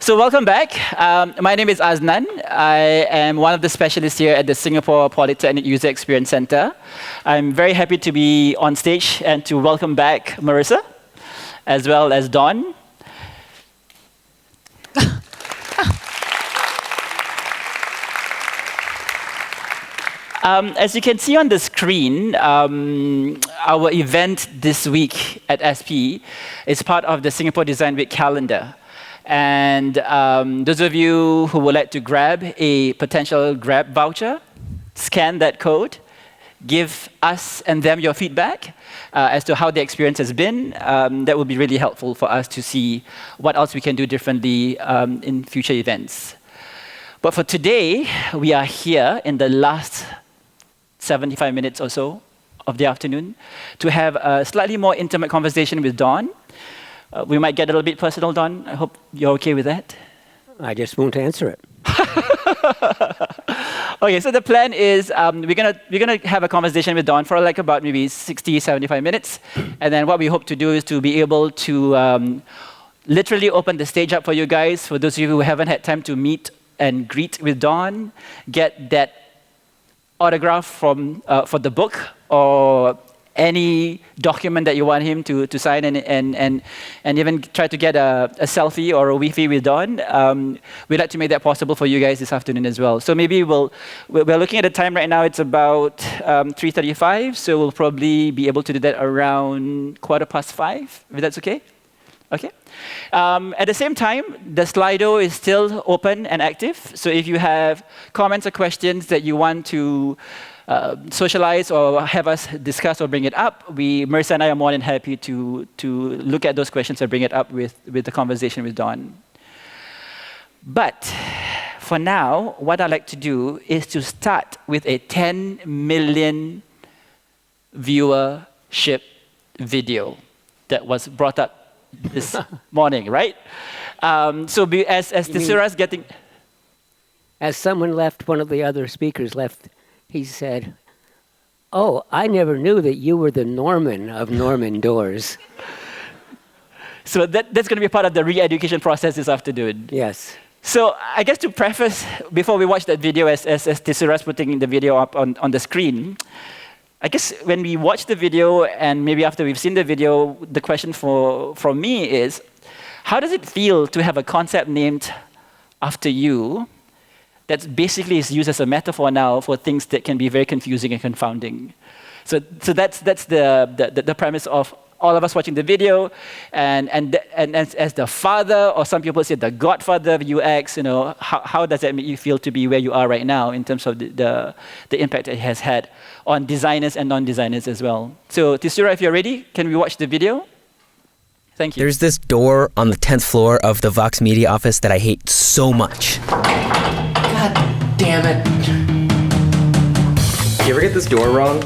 So welcome back. My name is Aznan. I am one of the specialists here at the Singapore Polytechnic User Experience Center. I'm very happy to be on stage and to welcome back Marissa, as well as Dawn. As you can see on the screen, our event this week at SP is part of the Singapore Design Week calendar. And those of you who would like to grab a potential Grab voucher, scan that code, give us and them your feedback as to how the experience has been. That would be really helpful for us to see what else we can do differently in future events. But for today, we are here in the last 75 minutes or so of the afternoon to have a slightly more intimate conversation with Dawn. We might get a little bit personal, Dawn. I hope you're okay with that. I just won't answer it. Okay, so the plan is we're gonna have a conversation with Dawn for like about maybe 60, 75 minutes. And then what we hope to do is to be able to literally open the stage up for you guys, for those of you who haven't had time to meet and greet with Dawn, get that autograph from for the book or any document that you want him to sign and even try to get a selfie or a Wi-Fi with Dawn. We'd like to make that possible for you guys this afternoon as well. So maybe we're looking at the time right now, it's about 3:35, so we'll probably be able to do that around 5:15, if that's okay? Okay. At the same time, the Slido is still open and active. So if you have comments or questions that you want to socialize or have us discuss or bring it up, Marissa and I are more than happy to look at those questions and bring it up with the conversation with Dawn. But for now, what I'd like to do is to start with a 10 million viewership video that was brought up this morning, right? So as Tessera's getting... As someone left, one of the other speakers left, he said, "Oh, I never knew that you were the Norman of Norman Doors." So that's going to be part of the re-education process this afternoon. Yes. So I guess to preface, before we watch that video, as Tessera's putting the video up on the screen, I guess when we watch the video and maybe after we've seen the video, the question from me is, how does it feel to have a concept named after you that basically is used as a metaphor now for things that can be very confusing and confounding? So that's the premise of all of us watching the video, and as the father, or some people say the godfather of UX, how does that make you feel to be where you are right now in terms of the impact it has had on designers and non-designers as well? So Tessera, if you're ready, can we watch the video? Thank you. There's this door on the 10th floor of the Vox Media office that I hate so much. God damn it. You ever get this door wrong?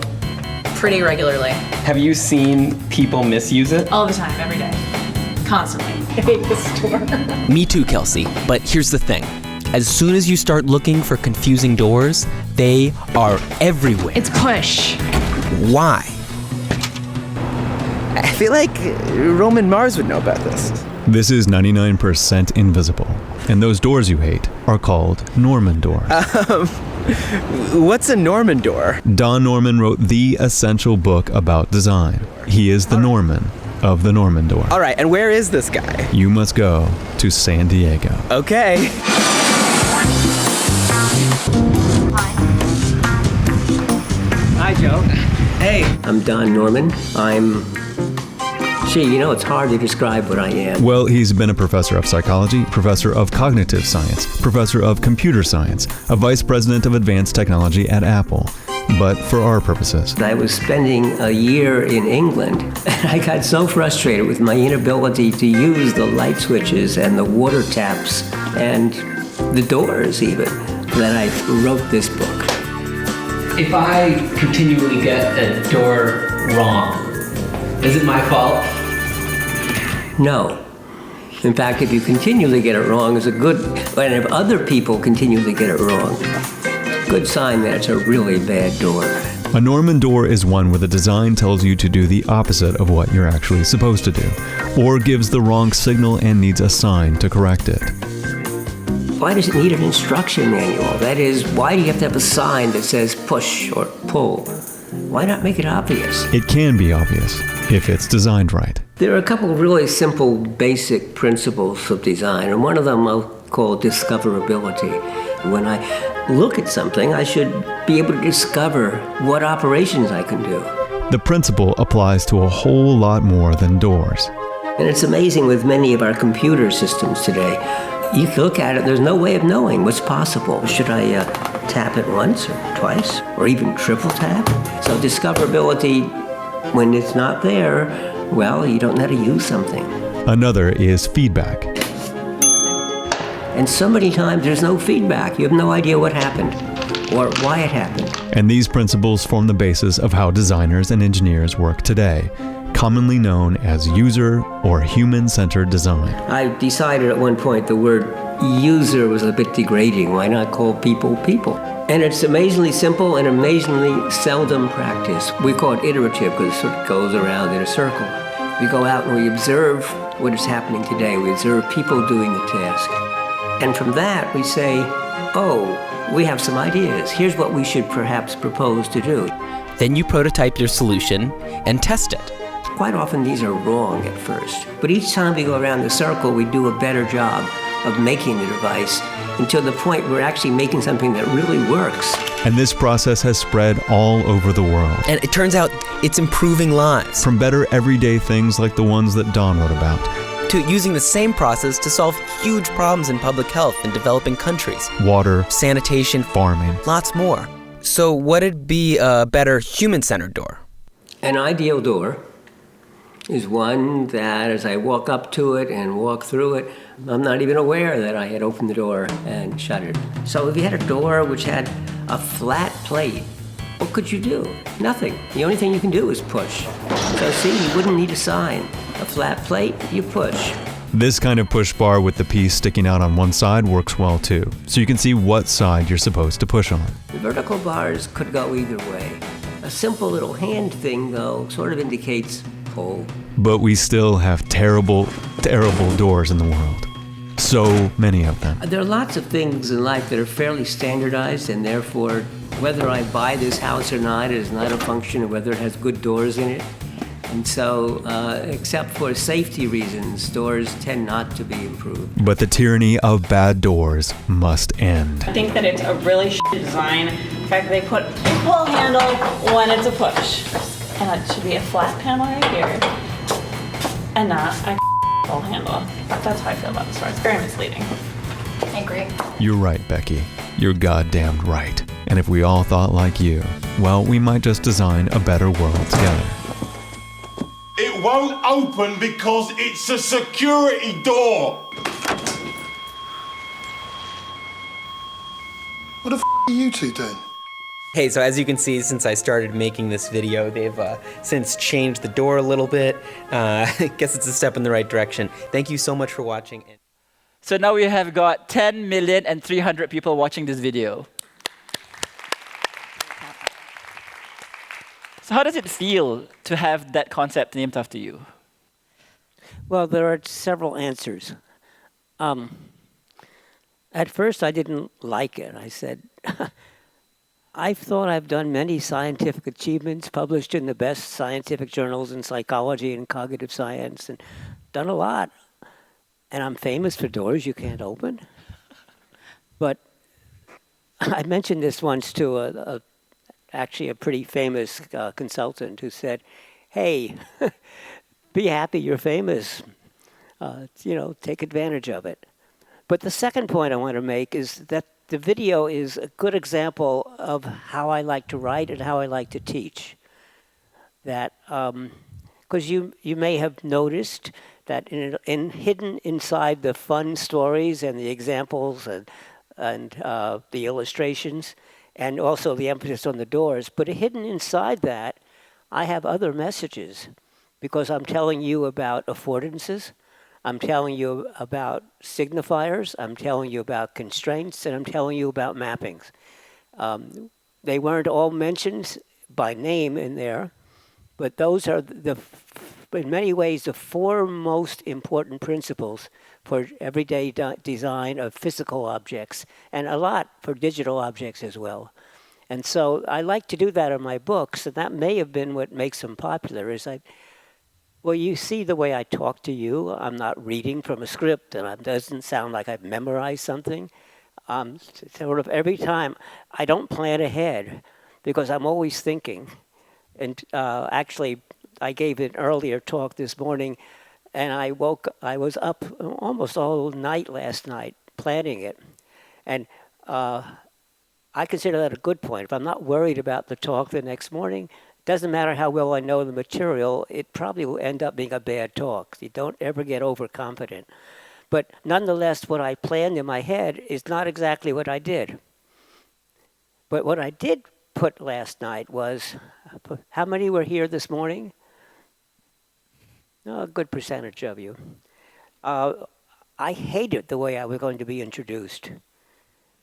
Pretty regularly. Have you seen people misuse it? All the time, every day. Constantly. I hate this door. Me too, Kelsey. But here's the thing. As soon as you start looking for confusing doors, they are everywhere. It's push. Why? I feel like Roman Mars would know about this. This is 99% Invisible, and those doors you hate are called Norman doors. What's a Norman door? Don Norman wrote the essential book about design. He is the Norman of the Norman door. All right, and where is this guy? You must go to San Diego. Okay. Hi, Joe. Hey. I'm Don Norman. It's hard to describe what I am. Well, he's been a professor of psychology, professor of cognitive science, professor of computer science, a vice president of advanced technology at Apple. But for our purposes. I was spending a year in England, and I got so frustrated with my inability to use the light switches and the water taps and the doors even, that I wrote this book. If I continually get a door wrong, is it my fault? No. In fact, if you continually get it wrong, it's a good, and if other people continually get it wrong, good sign that it's a really bad door. A Norman door is one where the design tells you to do the opposite of what you're actually supposed to do, or gives the wrong signal and needs a sign to correct it. why does it need an instruction manual? That is, why do you have to have a sign that says push or pull? Why not make it obvious? It can be obvious if it's designed right. There are a couple of really simple, basic principles of design, and one of them I'll call discoverability. When I look at something, I should be able to discover what operations I can do. The principle applies to a whole lot more than doors. And it's amazing with many of our computer systems today. You can look at it, there's no way of knowing what's possible. Should I tap it once or twice or even triple tap? So discoverability, when it's not there, well, you don't know how to use something. Another is feedback. And so many times there's no feedback. You have no idea what happened or why it happened. And these principles form the basis of how designers and engineers work today, commonly known as user or human-centered design. I decided at one point the word user was a bit degrading. Why not call people people? And it's amazingly simple and amazingly seldom practiced. We call it iterative because it sort of goes around in a circle. We go out and we observe what is happening today. We observe people doing the task. And from that we say, oh, we have some ideas. Here's what we should perhaps propose to do. Then you prototype your solution and test it. Quite often these are wrong at first, but each time we go around the circle, we do a better job of making the device until the point we're actually making something that really works. And this process has spread all over the world. And it turns out it's improving lives. From better everyday things like the ones that Don wrote about, to using the same process to solve huge problems in public health in developing countries. water, Sanitation, farming. lots more. So what'd be a better human-centered door? An ideal door is one that as I walk up to it and walk through it, I'm not even aware that I had opened the door and shut it. So if you had a door which had a flat plate, what could you do? Nothing. The only thing you can do is push. So see, you wouldn't need a sign. A flat plate, you push. This kind of push bar with the piece sticking out on one side works well too, so you can see what side you're supposed to push on. The vertical bars could go either way. A simple little hand thing, though, sort of indicates pull. But we still have terrible, terrible doors in the world. So many of them. There are lots of things in life that are fairly standardized, and therefore, whether I buy this house or not is not a function of whether it has good doors in it. And so, except for safety reasons, doors tend not to be improved. But the tyranny of bad doors must end. I think that it's a really shitty design. In fact, they put a pull handle when it's a push. And it should be a flat panel right here. And not a pull handle. That's how I feel about this store. It's very misleading. I agree. You're right, Becky. You're goddamned right. And if we all thought like you, well, we might just design a better world together. It won't open because it's a security door. What the f*** are you two doing? Hey, so as you can see, since I started making this video, they've since changed the door a little bit. I guess it's a step in the right direction. Thank you so much for watching. So now we have got 10,300,000 people watching this video. So how does it feel to have that concept named after you? Well, there are several answers. At first, I didn't like it. I said, I thought I've done many scientific achievements, published in the best scientific journals in psychology and cognitive science, and done a lot. And I'm famous for doors you can't open. But I mentioned this once to actually a pretty famous consultant who said, hey, be happy you're famous. Take advantage of it. But the second point I want to make is that the video is a good example of how I like to write and how I like to teach. That, because you may have noticed that hidden inside the fun stories and the examples and the illustrations, and also the emphasis on the doors, but hidden inside that, I have other messages, because I'm telling you about affordances, I'm telling you about signifiers, I'm telling you about constraints, and I'm telling you about mappings. They weren't all mentioned by name in there, but those are the in many ways, the four most important principles for everyday design of physical objects, and a lot for digital objects as well. And so I like to do that in my books, and that may have been what makes them popular. Well, you see the way I talk to you. I'm not reading from a script, and it doesn't sound like I've memorized something. Sort of every time, I don't plan ahead because I'm always thinking. And actually, I gave an earlier talk this morning, and I was up almost all night last night planning it. And I consider that a good point. If I'm not worried about the talk the next morning, it doesn't matter how well I know the material, it probably will end up being a bad talk. You don't ever get overconfident. But nonetheless, what I planned in my head is not exactly what I did. But what I did put last night was, how many were here this morning? A good percentage of you. I hated the way I was going to be introduced.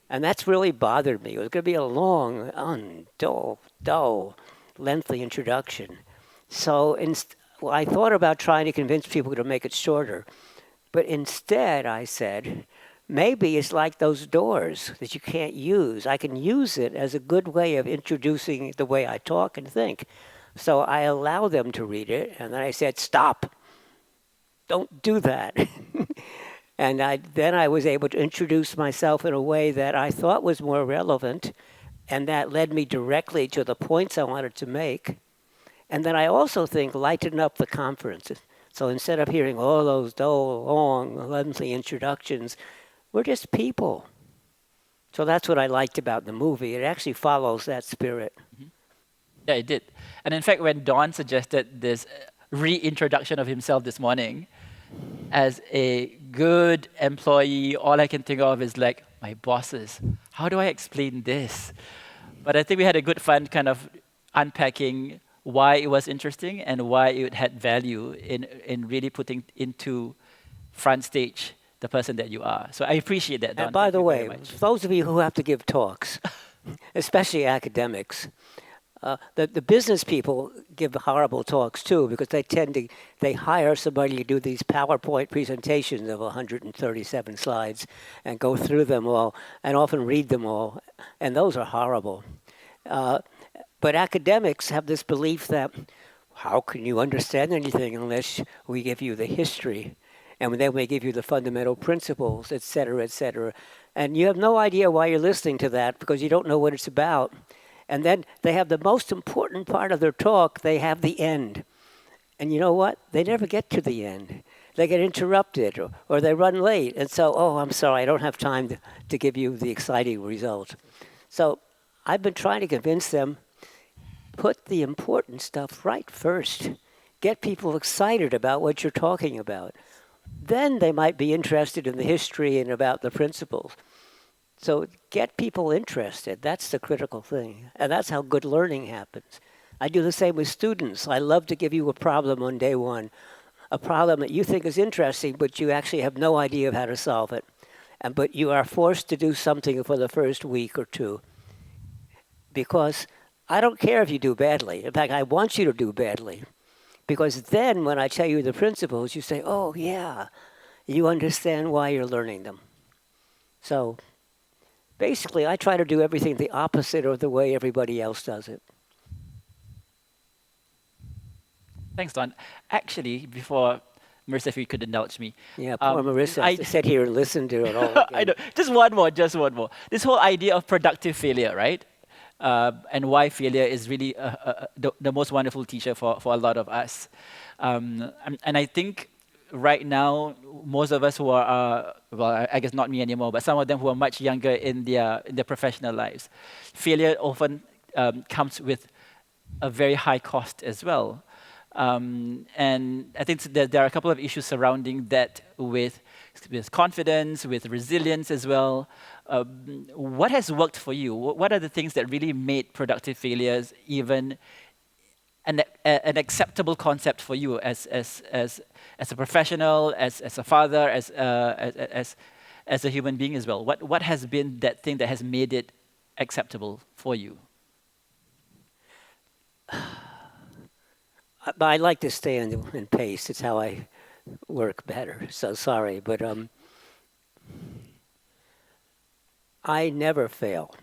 And that's really bothered me. It was going to be a long, dull, lengthy introduction. So I thought about trying to convince people to make it shorter. But instead, I said, maybe it's like those doors that you can't use. I can use it as a good way of introducing the way I talk and think. So I allow them to read it, and then I said, stop. Don't do that. And then I was able to introduce myself in a way that I thought was more relevant, and that led me directly to the points I wanted to make. And then I also think lighten up the conference. So instead of hearing all those dull, long, lengthy introductions, we're just people. So that's what I liked about the movie. It actually follows that spirit. Mm-hmm. Yeah, it did. And in fact, when Don suggested this reintroduction of himself this morning, as a good employee, all I can think of is like, my bosses, how do I explain this? But I think we had a good fun kind of unpacking why it was interesting and why it had value in really putting into front stage the person that you are. So I appreciate that, Don. And by the way, those of you who have to give talks, especially academics, the business people give horrible talks too, because they hire somebody to do these PowerPoint presentations of 137 slides and go through them all and often read them all, and those are horrible. But academics have this belief that how can you understand anything unless we give you the history, and then we give you the fundamental principles, et cetera, et cetera. And you have no idea why you're listening to that because you don't know what it's about. And then they have the most important part of their talk, they have the end. And you know what? They never get to the end. They get interrupted or they run late. And so, I'm sorry, I don't have time to give you the exciting result. So I've been trying to convince them, put the important stuff right first. Get people excited about what you're talking about. Then they might be interested in the history and about the principles. So get people interested. That's the critical thing. And that's how good learning happens. I do the same with students. I love to give you a problem on day one, a problem that you think is interesting, but you actually have no idea of how to solve it. But you are forced to do something for the first week or two. Because I don't care if you do badly. In fact, I want you to do badly. Because then when I tell you the principles, you say, oh, yeah, you understand why you're learning them. So basically, I try to do everything the opposite of the way everybody else does it. Thanks, Don. Actually, before Marissa, if you could indulge me. Yeah, poor Marissa has to sit here and listen to it all again. I know. Just one more. This whole idea of productive failure, right? And why failure is really the most wonderful teacher for a lot of us. And I think right now, most of us who are, well, I guess not me anymore, but some of them who are much younger in their professional lives, failure often comes with a very high cost as well. And I think there are a couple of issues surrounding that with confidence, with resilience as well. What has worked for you? What are the things that really made productive failures even an acceptable concept for you as a professional, as a father, as a human being as well? What has been that thing that has made it acceptable for you? I like to stay in pace. It's how I work better. So sorry, but I never fail.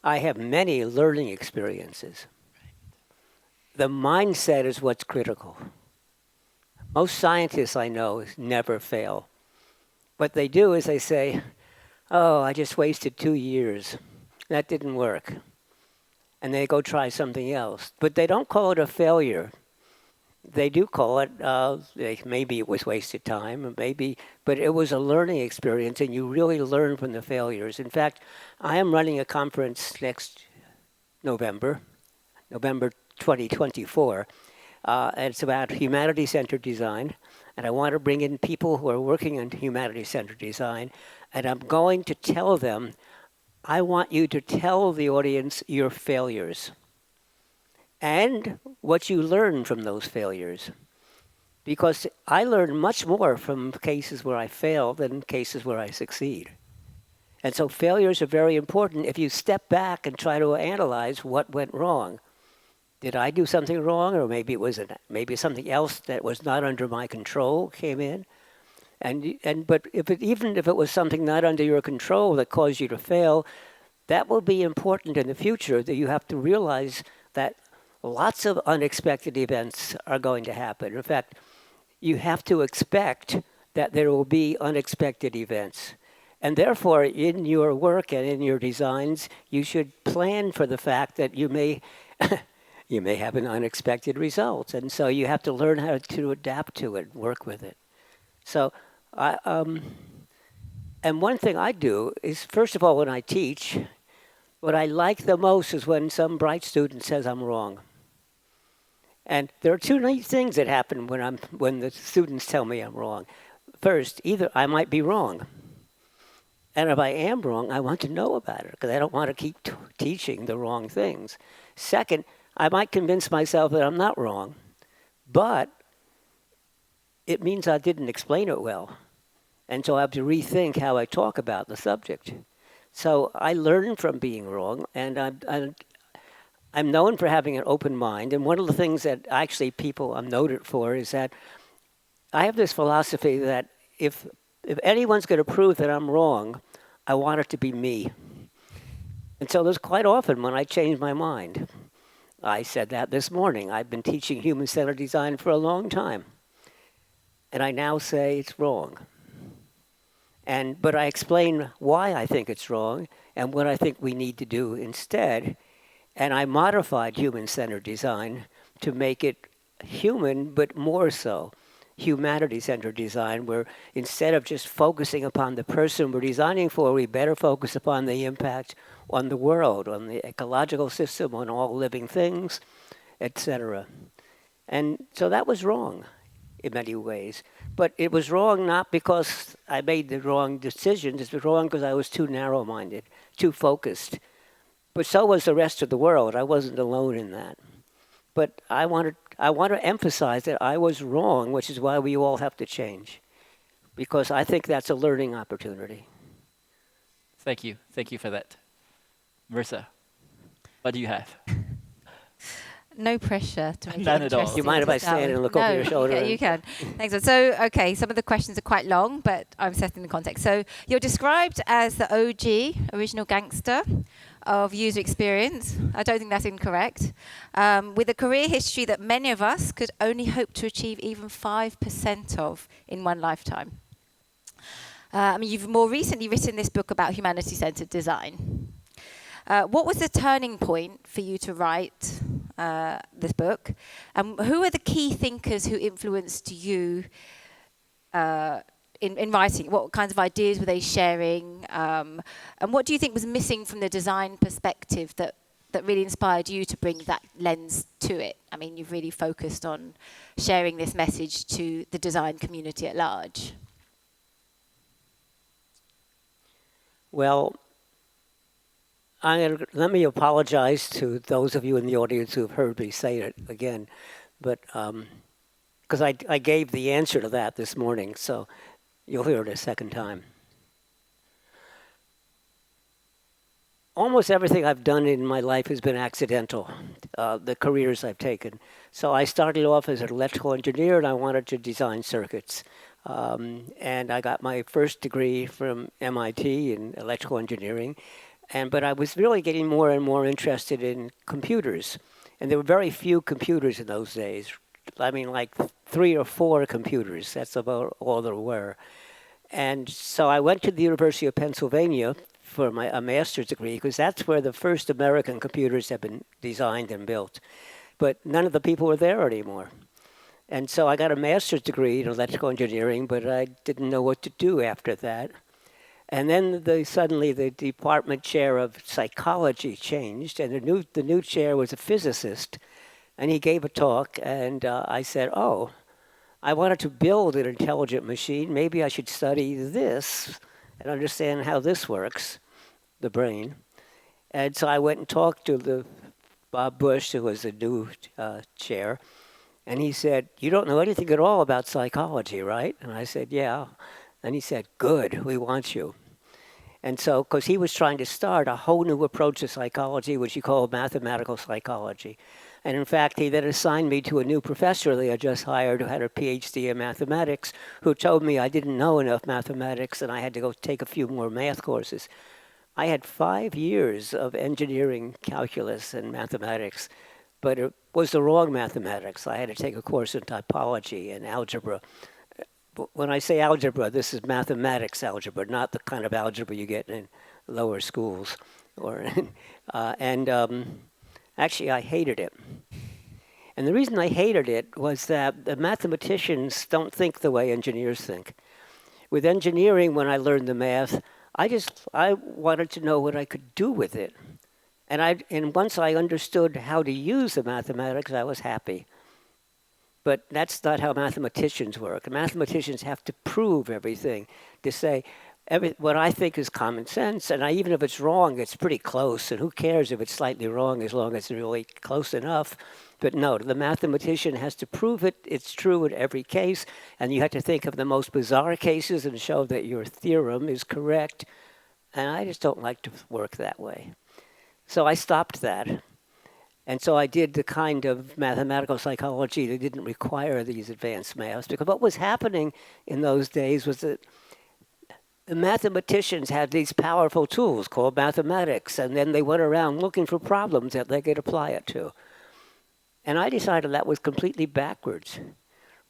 I have many learning experiences. The mindset is what's critical. Most scientists I know never fail. What they do is they say, oh, I just wasted 2 years. That didn't work. And they go try something else. But they don't call it a failure. They do call it, maybe it was wasted time, or maybe, but it was a learning experience, and you really learn from the failures. In fact, I am running a conference next November 2024, and it's about humanity-centered design, and I want to bring in people who are working on humanity-centered design, and I'm going to tell them, I want you to tell the audience your failures and what you learn from those failures. Because I learn much more from cases where I fail than cases where I succeed. And so failures are very important if you step back and try to analyze what went wrong. Did I do something wrong, or maybe it was maybe something else that was not under my control came in? But even if it was something not under your control that caused you to fail, that will be important in the future, that you have to realize that lots of unexpected events are going to happen. In fact, you have to expect that there will be unexpected events. And therefore, in your work and in your designs, you should plan for the fact that you may you may have an unexpected result. And so you have to learn how to adapt to it, work with it. So, and one thing I do is, first of all, when I teach, what I like the most is when some bright student says I'm wrong. And there are two neat things that happen when the students tell me I'm wrong. First, either I might be wrong, and if I am wrong, I want to know about it because I don't want to keep teaching the wrong things. Second, I might convince myself that I'm not wrong, but it means I didn't explain it well, and so I have to rethink how I talk about the subject. So I learn from being wrong, and I'm known for having an open mind, and one of the things that actually people I'm noted for is that I have this philosophy that if anyone's going to prove that I'm wrong, I want it to be me. And so there's quite often when I change my mind. I said that this morning. I've been teaching human-centered design for a long time, and I now say it's wrong. But I explain why I think it's wrong and what I think we need to do instead. And I modified human-centered design to make it human, but more so. Humanity-centered design, where instead of just focusing upon the person we're designing for, we better focus upon the impact on the world, on the ecological system, on all living things, etc. And so that was wrong in many ways. But it was wrong not because I made the wrong decisions. It was wrong because I was too narrow-minded, too focused. But so was the rest of the world. I wasn't alone in that. But I want to emphasize that I was wrong, which is why we all have to change, because I think that's a learning opportunity. Thank you. Thank you for that. Versa, what do you have? No pressure to make None it at all. interesting. You mind if I stand and look over your shoulder? You can. Thanks. So, okay, some of the questions are quite long, but I'm setting the context. So, you're described as the OG, original gangster, of user experience. I don't think that's incorrect. With a career history that many of us could only hope to achieve even 5% of in one lifetime. You've more recently written this book about humanity-centered design. What was the turning point for you to write this book? Who are the key thinkers who influenced you in writing? What kinds of ideas were they sharing? And what do you think was missing from the design perspective that really inspired you to bring that lens to it? I mean, you've really focused on sharing this message to the design community at large. Well, let me apologize to those of you in the audience who have heard me say it again, but because I gave the answer to that this morning, so you'll hear it a second time. almost everything I've done in my life has been accidental, the careers I've taken. So I started off as an electrical engineer, and I wanted to design circuits. And I got my first degree from MIT in electrical engineering. But I was really getting more and more interested in computers. And there were very few computers in those days. I mean, like 3 or 4 computers. That's about all there were. And so I went to the University of Pennsylvania for a master's degree, because that's where the first American computers have been designed and built. But none of the people were there anymore. And so I got a master's degree in electrical engineering, but I didn't know what to do after that. And then suddenly the department chair of psychology changed, and the new chair was a physicist. And he gave a talk, and I said, oh, I wanted to build an intelligent machine. Maybe I should study this and understand how this works, the brain. And so I went and talked to Bob Bush, who was the new chair. And he said, you don't know anything at all about psychology, right? And I said, yeah. And he said, good, we want you. And so, because he was trying to start a whole new approach to psychology, which he called mathematical psychology. And in fact, he then assigned me to a new professor they had just hired who had a PhD in mathematics, who told me I didn't know enough mathematics and I had to go take a few more math courses. I had 5 years of engineering calculus and mathematics, but it was the wrong mathematics. I had to take a course in typology and algebra. When I say algebra, this is mathematics algebra, not the kind of algebra you get in lower schools. Actually, I hated it. And the reason I hated it was that the mathematicians don't think the way engineers think. With engineering, when I learned the math, I wanted to know what I could do with it. And once I understood how to use the mathematics, I was happy. But that's not how mathematicians work. Mathematicians have to prove everything, to say, what I think is common sense, and even if it's wrong, it's pretty close, and who cares if it's slightly wrong as long as it's really close enough. But no, the mathematician has to prove it's true in every case, and you have to think of the most bizarre cases and show that your theorem is correct, and I just don't like to work that way. So I stopped that. And so I did the kind of mathematical psychology that didn't require these advanced maths, because what was happening in those days was that the mathematicians had these powerful tools called mathematics, and then they went around looking for problems that they could apply it to. And I decided that was completely backwards.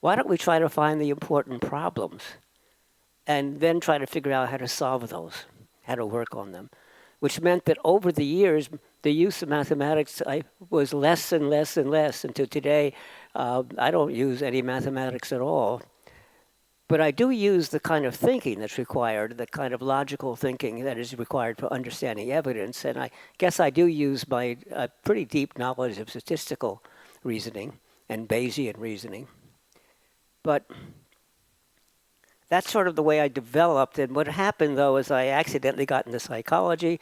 Why don't we try to find the important problems and then try to figure out how to solve those, how to work on them? Which meant that over the years, the use of mathematics was less and less and less. Until today, I don't use any mathematics at all. But I do use the kind of thinking that's required, the kind of logical thinking that is required for understanding evidence. And I guess I do use my pretty deep knowledge of statistical reasoning and Bayesian reasoning. But that's sort of the way I developed. And what happened, though, is I accidentally got into psychology.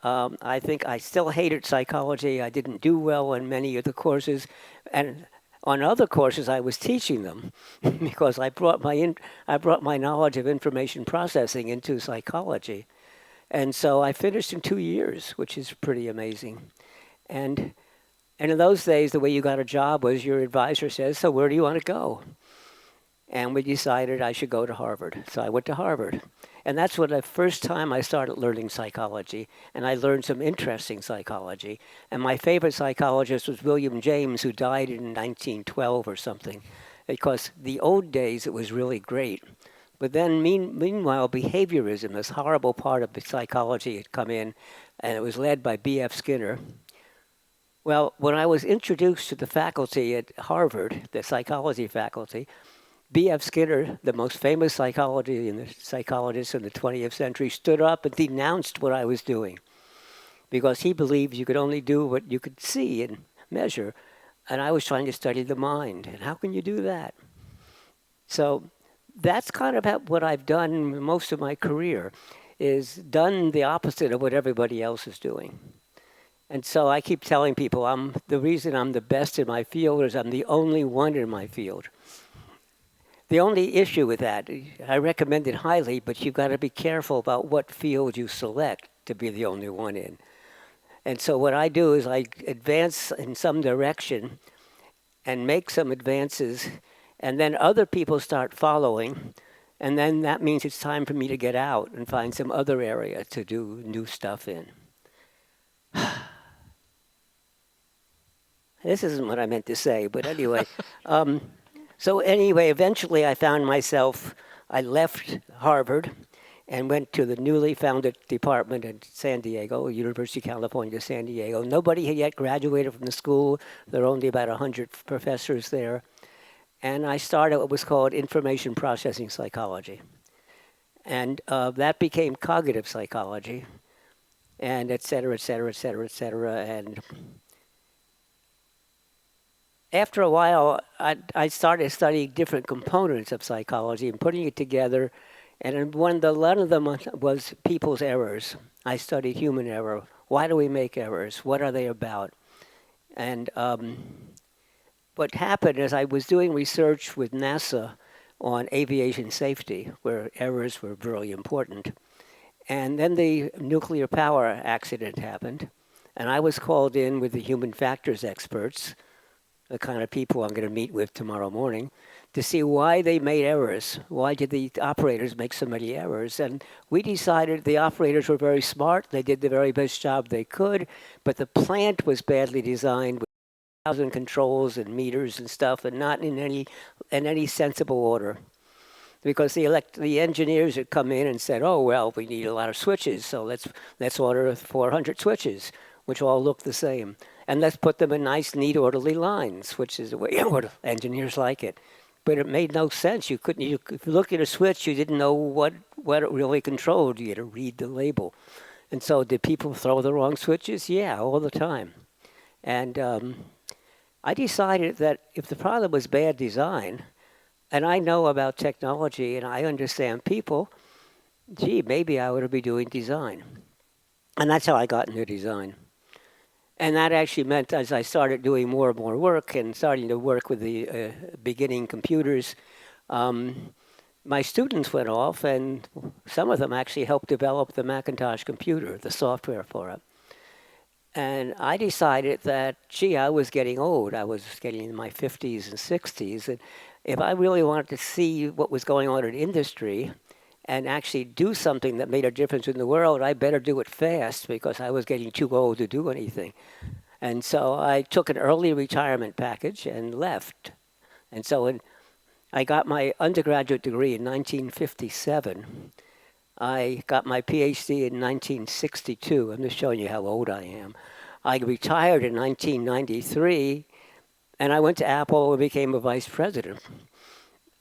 I think I still hated psychology. I didn't do well in many of the courses. And on other courses, I was teaching them because I brought my knowledge of information processing into psychology. And so I finished in 2 years, which is pretty amazing. And in those days, the way you got a job was your advisor says, so where do you want to go? And we decided I should go to Harvard. So I went to Harvard. And that's when the first time I started learning psychology. And I learned some interesting psychology. And my favorite psychologist was William James, who died in 1912 or something. Because the old days, it was really great. But then meanwhile, behaviorism, this horrible part of psychology, had come in. And it was led by B.F. Skinner. Well, when I was introduced to the faculty at Harvard, the psychology faculty, B.F. Skinner, the most famous psychologist in the 20th century, stood up and denounced what I was doing because he believed you could only do what you could see and measure, and I was trying to study the mind. And how can you do that? So that's kind of what I've done most of my career, is done the opposite of what everybody else is doing. And so I keep telling people the reason I'm the best in my field is I'm the only one in my field. The only issue with that, I recommend it highly, but you've got to be careful about what field you select to be the only one in. And so what I do is I advance in some direction and make some advances, and then other people start following, and then that means it's time for me to get out and find some other area to do new stuff in. This isn't what I meant to say, but anyway. So anyway, eventually I found myself, I left Harvard and went to the newly founded department in San Diego, University of California, San Diego. Nobody had yet graduated from the school. There are only about 100 professors there. And I started what was called information processing psychology. And that became cognitive psychology, and et cetera, et cetera, et cetera, et cetera. And after a while, I started studying different components of psychology and putting it together. And one of them was people's errors. I studied human error. Why do we make errors? What are they about? And what happened is I was doing research with NASA on aviation safety, where errors were really important. And then the nuclear power accident happened, and I was called in with the human factors experts, the kind of people I'm going to meet with tomorrow morning, to see why they made errors. Why did the operators make so many errors? And we decided the operators were very smart. They did the very best job they could, but the plant was badly designed with 1,000 controls and meters and stuff, and not in any sensible order. Because the engineers had come in and said, oh, well, we need a lot of switches, so let's order 400 switches, which all look the same. And let's put them in nice, neat, orderly lines, which is the way engineers like it. But it made no sense. If you look at a switch, you didn't know what it really controlled. You had to read the label. And so did people throw the wrong switches? Yeah, all the time. And I decided that if the problem was bad design, and I know about technology and I understand people, gee, maybe I ought to be doing design. And that's how I got into design. And that actually meant as I started doing more and more work and starting to work with the beginning computers, my students went off, and some of them actually helped develop the Macintosh computer, the software for it. And I decided that, gee, I was getting old. I was getting in my 50s and 60s. And if I really wanted to see what was going on in industry and actually do something that made a difference in the world, I better do it fast because I was getting too old to do anything. And so I took an early retirement package and left. And so I got my undergraduate degree in 1957. I got my PhD in 1962. I'm just showing you how old I am. I retired in 1993, and I went to Apple and became a vice president.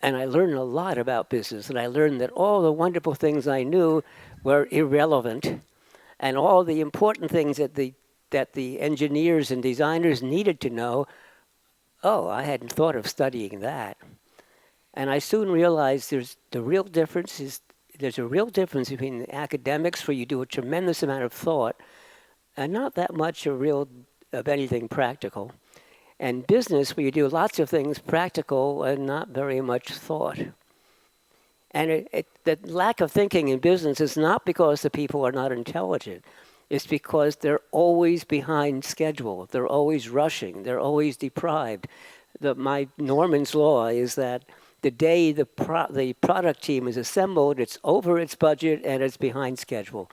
And I learned a lot about business, and I learned that all the wonderful things I knew were irrelevant, and all the important things that the engineers and designers needed to know, oh, I hadn't thought of studying that. And I soon realized there's a real difference between the academics, where you do a tremendous amount of thought, and not that much of anything practical. And business, where you do lots of things practical and not very much thought. And the lack of thinking in business is not because the people are not intelligent. It's because they're always behind schedule. They're always rushing. They're always deprived. My Norman's law is that the day the product team is assembled, it's over its budget and it's behind schedule.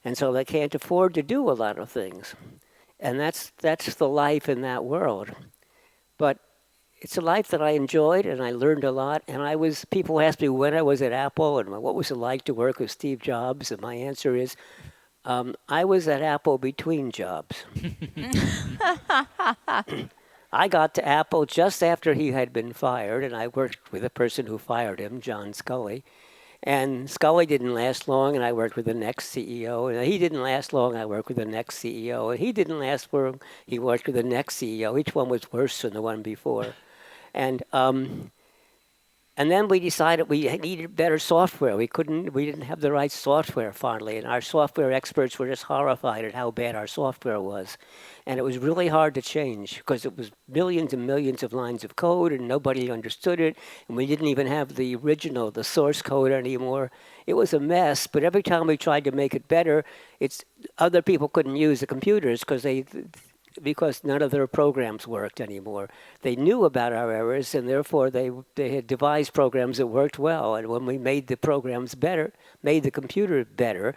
And so they can't afford to do a lot of things. And that's the life in that world. But it's a life that I enjoyed, and I learned a lot. And people ask me when I was at Apple and what was it like to work with Steve Jobs, and my answer is, I was at Apple between jobs. I got to Apple just after he had been fired, and I worked with the person who fired him, John Sculley. And Scully didn't last long, and I worked with the next CEO. And he didn't last long, I worked with the next CEO. And he didn't last long, he worked with the next CEO. Each one was worse than the one before. And And then we decided we needed better software. We didn't have the right software finally, and our software experts were just horrified at how bad our software was. And it was really hard to change because it was millions and millions of lines of code and nobody understood it. And we didn't even have the original, the source code anymore. It was a mess, but every time we tried to make it better, other people couldn't use the computers because none of their programs worked anymore. They knew about our errors, and therefore they had devised programs that worked well. And when we made the programs better, made the computer better,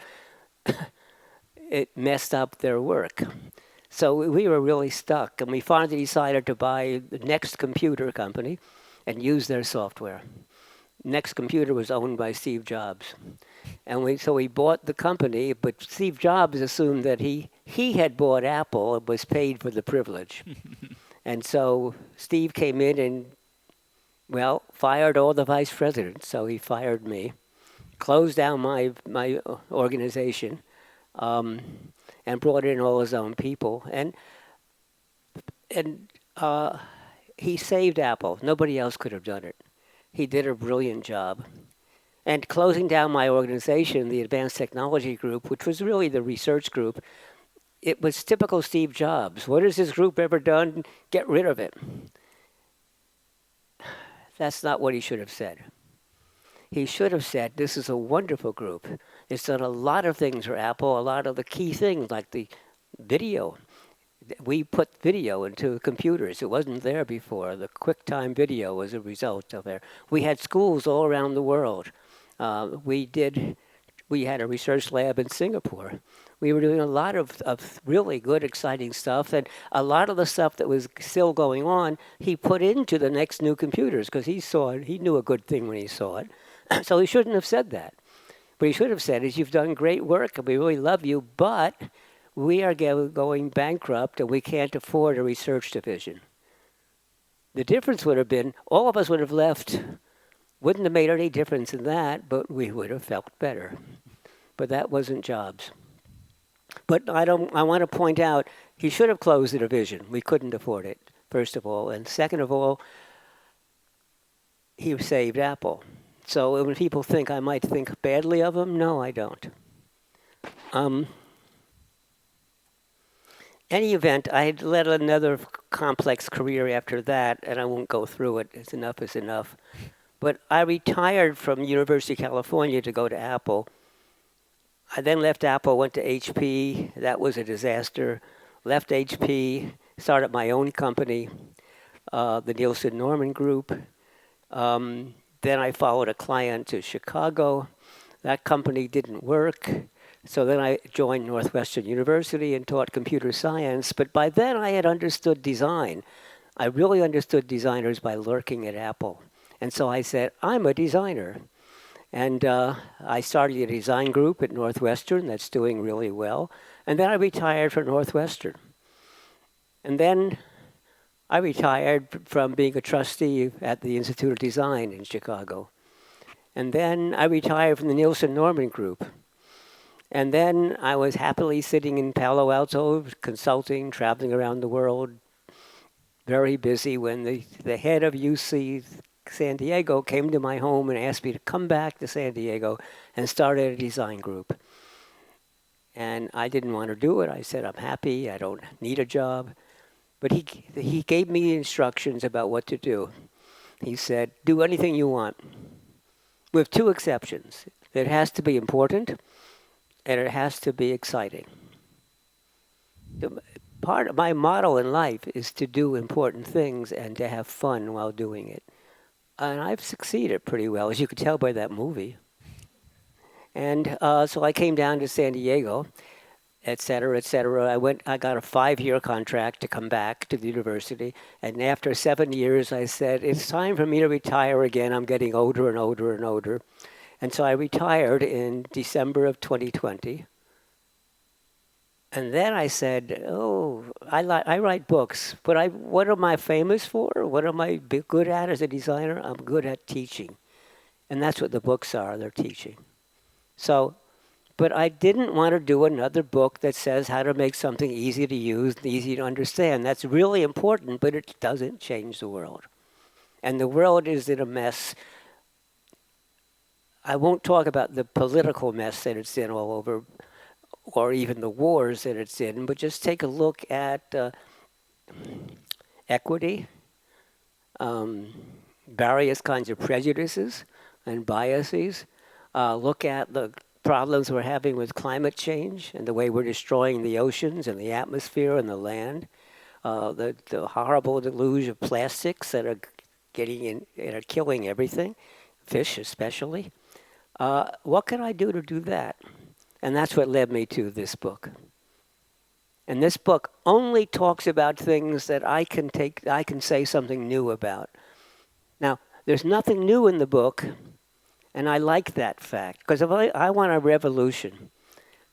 it messed up their work. So we were really stuck, and we finally decided to buy the Next Computer company and use their software. Next Computer was owned by Steve Jobs. And so we bought the company, but Steve Jobs assumed that he had bought Apple and was paid for the privilege. And so Steve came in and, fired all the vice presidents. So he fired me, closed down my organization, and brought in all his own people. And he saved Apple. Nobody else could have done it. He did a brilliant job. And closing down my organization, the Advanced Technology Group, which was really the research group, it was typical Steve Jobs. What has this group ever done? Get rid of it. That's not what he should have said. He should have said, this is a wonderful group. It's done a lot of things for Apple, a lot of the key things like the video. We put video into computers. It wasn't there before. The QuickTime video was a result of there. We had schools all around the world. We had a research lab in Singapore. We were doing a lot of really good, exciting stuff, and a lot of the stuff that was still going on, he put into the next new computers because he saw it. He knew a good thing when he saw it. So he shouldn't have said that. What he should have said is, you've done great work, and we really love you, but we are going bankrupt, and we can't afford a research division. The difference would have been, all of us would have left. Wouldn't have made any difference in that, but we would have felt better. But that wasn't Jobs. But I want to point out, he should have closed the division. We couldn't afford it, first of all. And second of all, he saved Apple. So when people think I might think badly of him, no, I don't. Any event, I had led another complex career after that, and I won't go through it. It's enough is enough. But I retired from University of California to go to Apple. I then left Apple, went to HP. That was a disaster. Left HP, started my own company, the Nielsen Norman Group. Then I followed a client to Chicago. That company didn't work. So then I joined Northwestern University and taught computer science. But by then I had understood design. I really understood designers by lurking at Apple. And so I said, I'm a designer. And I started a design group at Northwestern that's doing really well. And then I retired from Northwestern. And then I retired from being a trustee at the Institute of Design in Chicago. And then I retired from the Nielsen Norman Group. And then I was happily sitting in Palo Alto, consulting, traveling around the world, very busy, when the head of UC San Diego came to my home and asked me to come back to San Diego and start a design group. And I didn't want to do it. I said, I'm happy. I don't need a job. But he gave me instructions about what to do. He said, do anything you want, with two exceptions. It has to be important, and it has to be exciting. Part of my motto in life is to do important things and to have fun while doing it. And I've succeeded pretty well, as you could tell by that movie. And so I came down to San Diego, et cetera, et cetera. I got a 5-year contract to come back to the university. And after 7 years, I said, it's time for me to retire again. I'm getting older and older and older. And so I retired in December of 2020. And then I said, I write books, but what am I famous for? What am I good at as a designer? I'm good at teaching. And that's what the books are, they're teaching. So, but I didn't want to do another book that says how to make something easy to use and easy to understand. That's really important, but it doesn't change the world. And the world is in a mess. I won't talk about the political mess that it's in all over, or even the wars that it's in, but just take a look at equity, various kinds of prejudices and biases. Look at the problems we're having with climate change and the way we're destroying the oceans and the atmosphere and the land. The horrible deluge of plastics that are getting in and are killing everything, fish especially. What can I do to do that? And that's what led me to this book. And this book only talks about things that I can say something new about. Now, there's nothing new in the book, and I like that fact, because I want a revolution.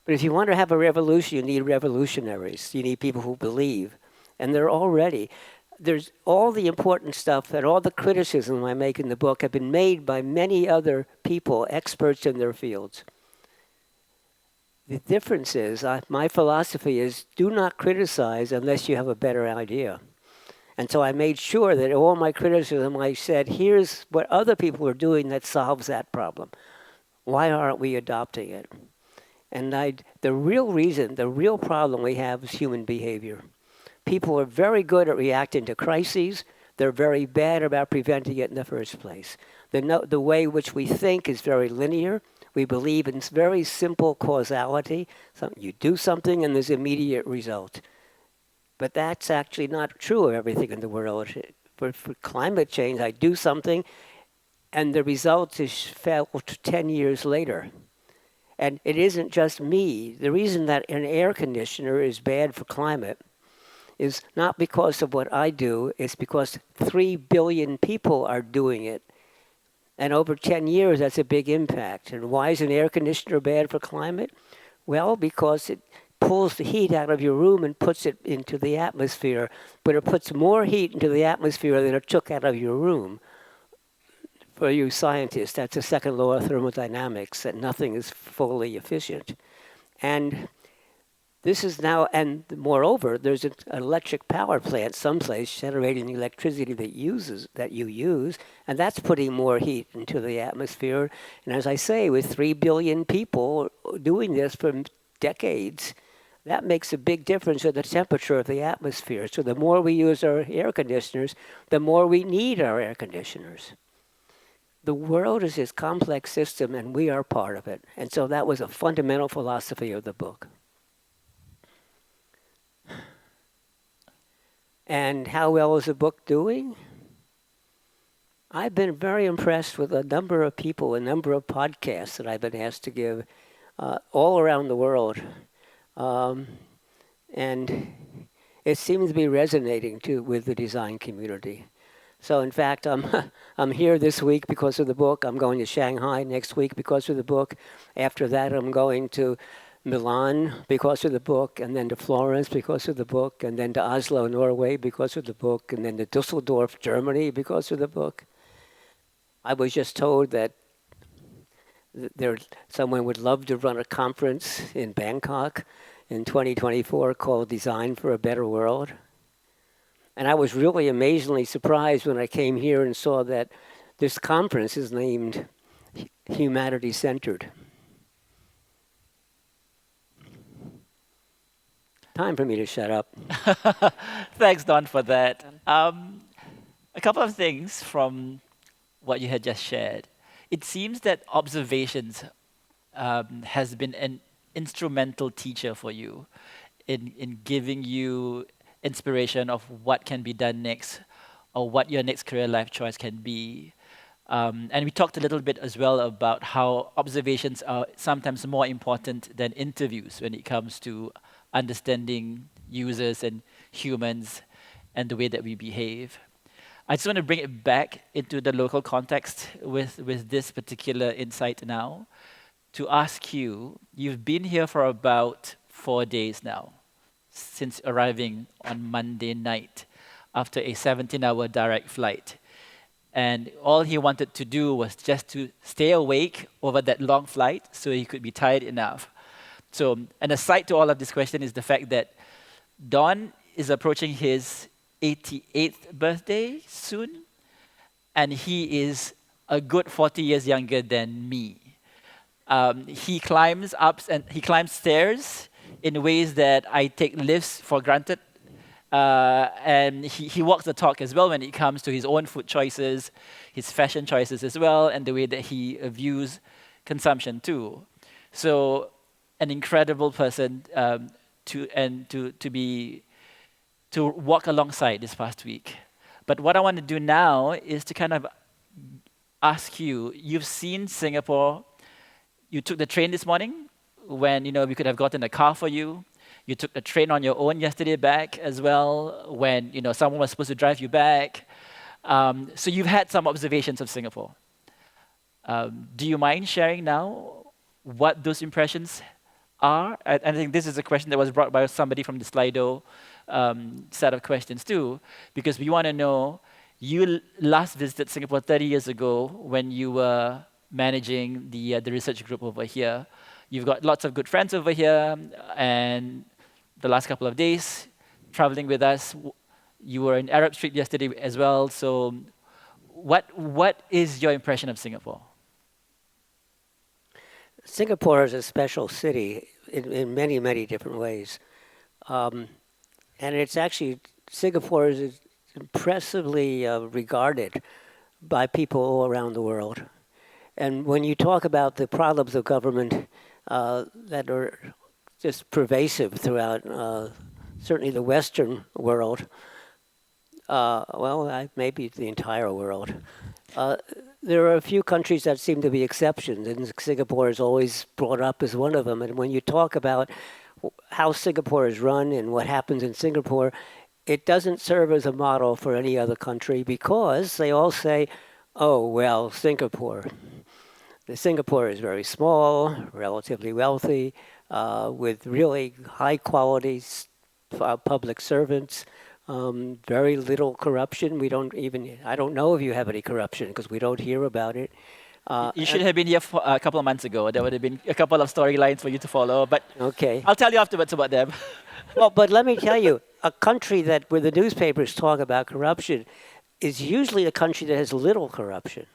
But if you want to have a revolution, you need revolutionaries. You need people who believe. And there's all the important stuff and all the criticism I make in the book have been made by many other people, experts in their fields. The difference is, my philosophy is, do not criticize unless you have a better idea. And so I made sure that all my criticism, I said, here's what other people are doing that solves that problem. Why aren't we adopting it? And the real problem we have is human behavior. People are very good at reacting to crises. They're very bad about preventing it in the first place. The way in which we think is very linear. We believe in very simple causality. You do something and there's immediate result. But that's actually not true of everything in the world. For climate change, I do something and the result is felt 10 years later. And it isn't just me. The reason that an air conditioner is bad for climate is not because of what I do, it's because 3 billion people are doing it. And over 10 years, that's a big impact. And why is an air conditioner bad for climate? Well, because it pulls the heat out of your room and puts it into the atmosphere, but it puts more heat into the atmosphere than it took out of your room. For you scientists, that's the second law of thermodynamics, that nothing is fully efficient. And this is now, and moreover, there's an electric power plant someplace generating the electricity that you use, and that's putting more heat into the atmosphere. And as I say, with 3 billion people doing this for decades, that makes a big difference in the temperature of the atmosphere. So the more we use our air conditioners, the more we need our air conditioners. The world is this complex system, and we are part of it. And so that was a fundamental philosophy of the book. And how well is the book doing? I've been very impressed with a number of people, a number of podcasts that I've been asked to give all around the world. And it seems to be resonating too with the design community. So in fact, I'm here this week because of the book. I'm going to Shanghai next week because of the book. After that, I'm going to Milan because of the book, and then to Florence because of the book, and then to Oslo, Norway because of the book, and then to Dusseldorf, Germany because of the book. I was just told that someone would love to run a conference in Bangkok in 2024 called Design for a Better World. And I was really amazingly surprised when I came here and saw that this conference is named Humanity Centered. Time for me to shut up. Thanks, Don, for that. A couple of things from what you had just shared. It seems that observations has been an instrumental teacher for you in giving you inspiration of what can be done next or what your next career life choice can be. And we talked a little bit as well about how observations are sometimes more important than interviews when it comes to understanding users and humans and the way that we behave. I just want to bring it back into the local context with this particular insight now to ask you, you've been here for about 4 days now, since arriving on Monday night after a 17-hour direct flight. And all he wanted to do was just to stay awake over that long flight so he could be tired enough. So, an aside to all of this question is the fact that Don is approaching his 88th birthday soon, and he is a good 40 years younger than me. He climbs stairs in ways that I take lifts for granted. And he walks the talk as well when it comes to his own food choices, his fashion choices as well, and the way that he views consumption too. So, an incredible person to walk alongside this past week. But what I want to do now is to kind of ask you. You've seen Singapore. You took the train this morning when we could have gotten a car for you. You took the train on your own yesterday back as well when someone was supposed to drive you back. So you've had some observations of Singapore. Do you mind sharing now what those impressions are? I think this is a question that was brought by somebody from the Slido set of questions too, because we want to know, you last visited Singapore 30 years ago when you were managing the research group over here. You've got lots of good friends over here, and the last couple of days traveling with us, you were in Arab Street yesterday as well. So what is your impression of Singapore? Singapore is a special city in many, many different ways. And it's actually, Singapore is impressively regarded by people all around the world. And when you talk about the problems of government that are just pervasive throughout certainly the Western world, maybe the entire world, there are a few countries that seem to be exceptions, and Singapore is always brought up as one of them. And when you talk about how Singapore is run and what happens in Singapore, it doesn't serve as a model for any other country because they all say, oh, well, Singapore is very small, relatively wealthy, with really high quality public servants, very little corruption. I don't know if you have any corruption because we don't hear about it. You should have been here a couple of months ago. There would have been a couple of storylines for you to follow, but okay. I'll tell you afterwards about them. Well, but let me tell you, a country where the newspapers talk about corruption is usually a country that has little corruption.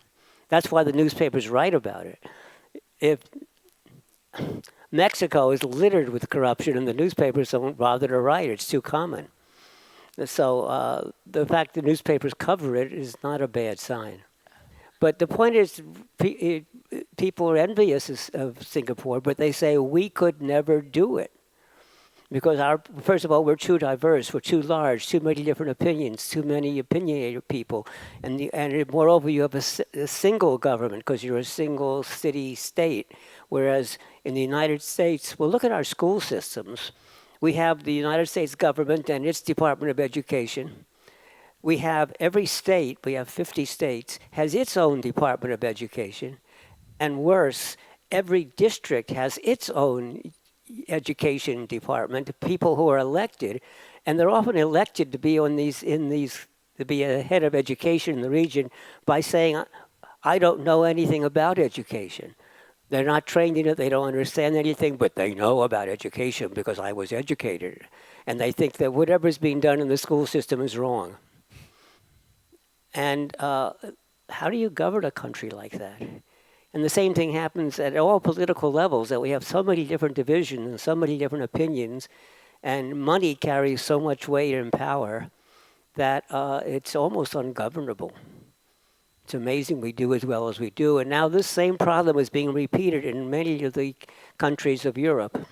That's why the newspapers write about it. If Mexico is littered with corruption and the newspapers don't bother to write, it's too common. So the fact the newspapers cover it is not a bad sign. But the point is, people are envious of Singapore, but they say we could never do it. Because first of all, we're too diverse, we're too large, too many different opinions, too many opinionated people. And moreover, you have a single government because you're a single city state. Whereas in the United States, well, look at our school systems. We have the United States government and its Department of Education. We have every state, we have 50 states, has its own Department of Education. And worse, every district has its own education department, people who are elected, and they're often elected to be to be a head of education in the region by saying, I don't know anything about education. They're not trained in it, they don't understand anything, but they know about education because I was educated. And they think that whatever's being done in the school system is wrong. And how do you govern a country like that? And the same thing happens at all political levels, that we have so many different divisions and so many different opinions, and money carries so much weight and power that it's almost ungovernable. It's amazing we do as well as we do. And now this same problem is being repeated in many of the countries of Europe.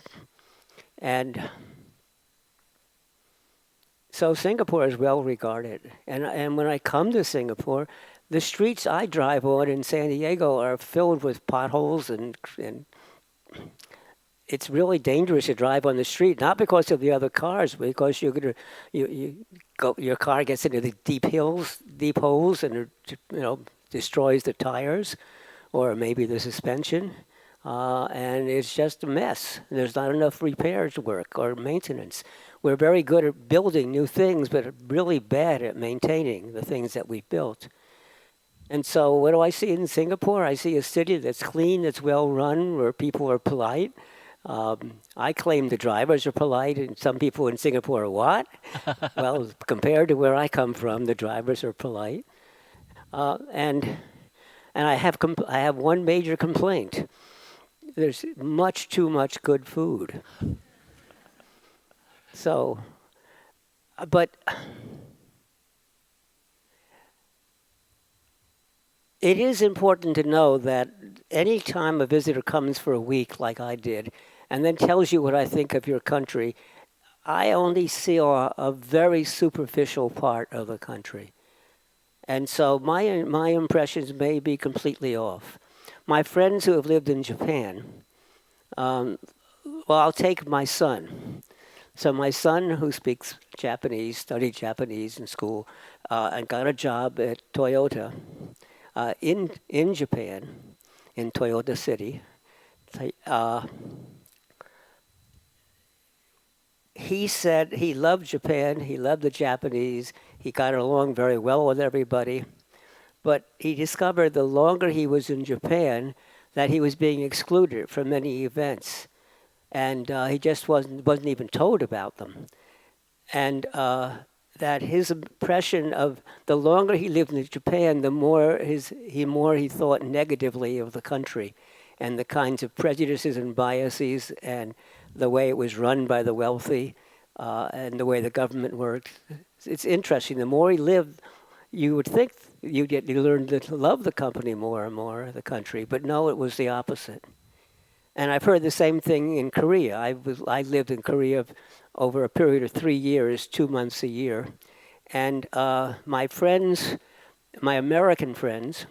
And so Singapore is well regarded. And when I come to Singapore, the streets I drive on in San Diego are filled with potholes, and it's really dangerous to drive on the street, not because of the other cars, but because your car gets into the deep holes, and destroys the tires, or maybe the suspension, and it's just a mess. There's not enough repairs work or maintenance. We're very good at building new things, but really bad at maintaining the things that we've built. And so what do I see in Singapore? I see a city that's clean, that's well run, where people are polite. I claim the drivers are polite, and some people in Singapore are what? Well, compared to where I come from, the drivers are polite. And I have one major complaint. there's much too much good food. So, but it is important to know that any time a visitor comes for a week, like I did, and then tells you what I think of your country, I only see a very superficial part of the country. And so my impressions may be completely off. My friends who have lived in Japan, well, I'll take my son. So my son, who speaks Japanese, studied Japanese in school, and got a job at Toyota in Japan, in Toyota City. He said he loved Japan, he loved the Japanese, he got along very well with everybody, but he discovered the longer he was in Japan that he was being excluded from many events, and he just wasn't even told about them. And that his impression of the longer he lived in Japan, the more he thought negatively of the country and the kinds of prejudices and biases and the way it was run by the wealthy and the way the government worked. It's interesting. The more he lived, you would think you learn to love the company more and more, the country, but no, it was the opposite. And I've heard the same thing in Korea. I lived in Korea over a period of 3 years, 2 months a year. And my friends, my American friends,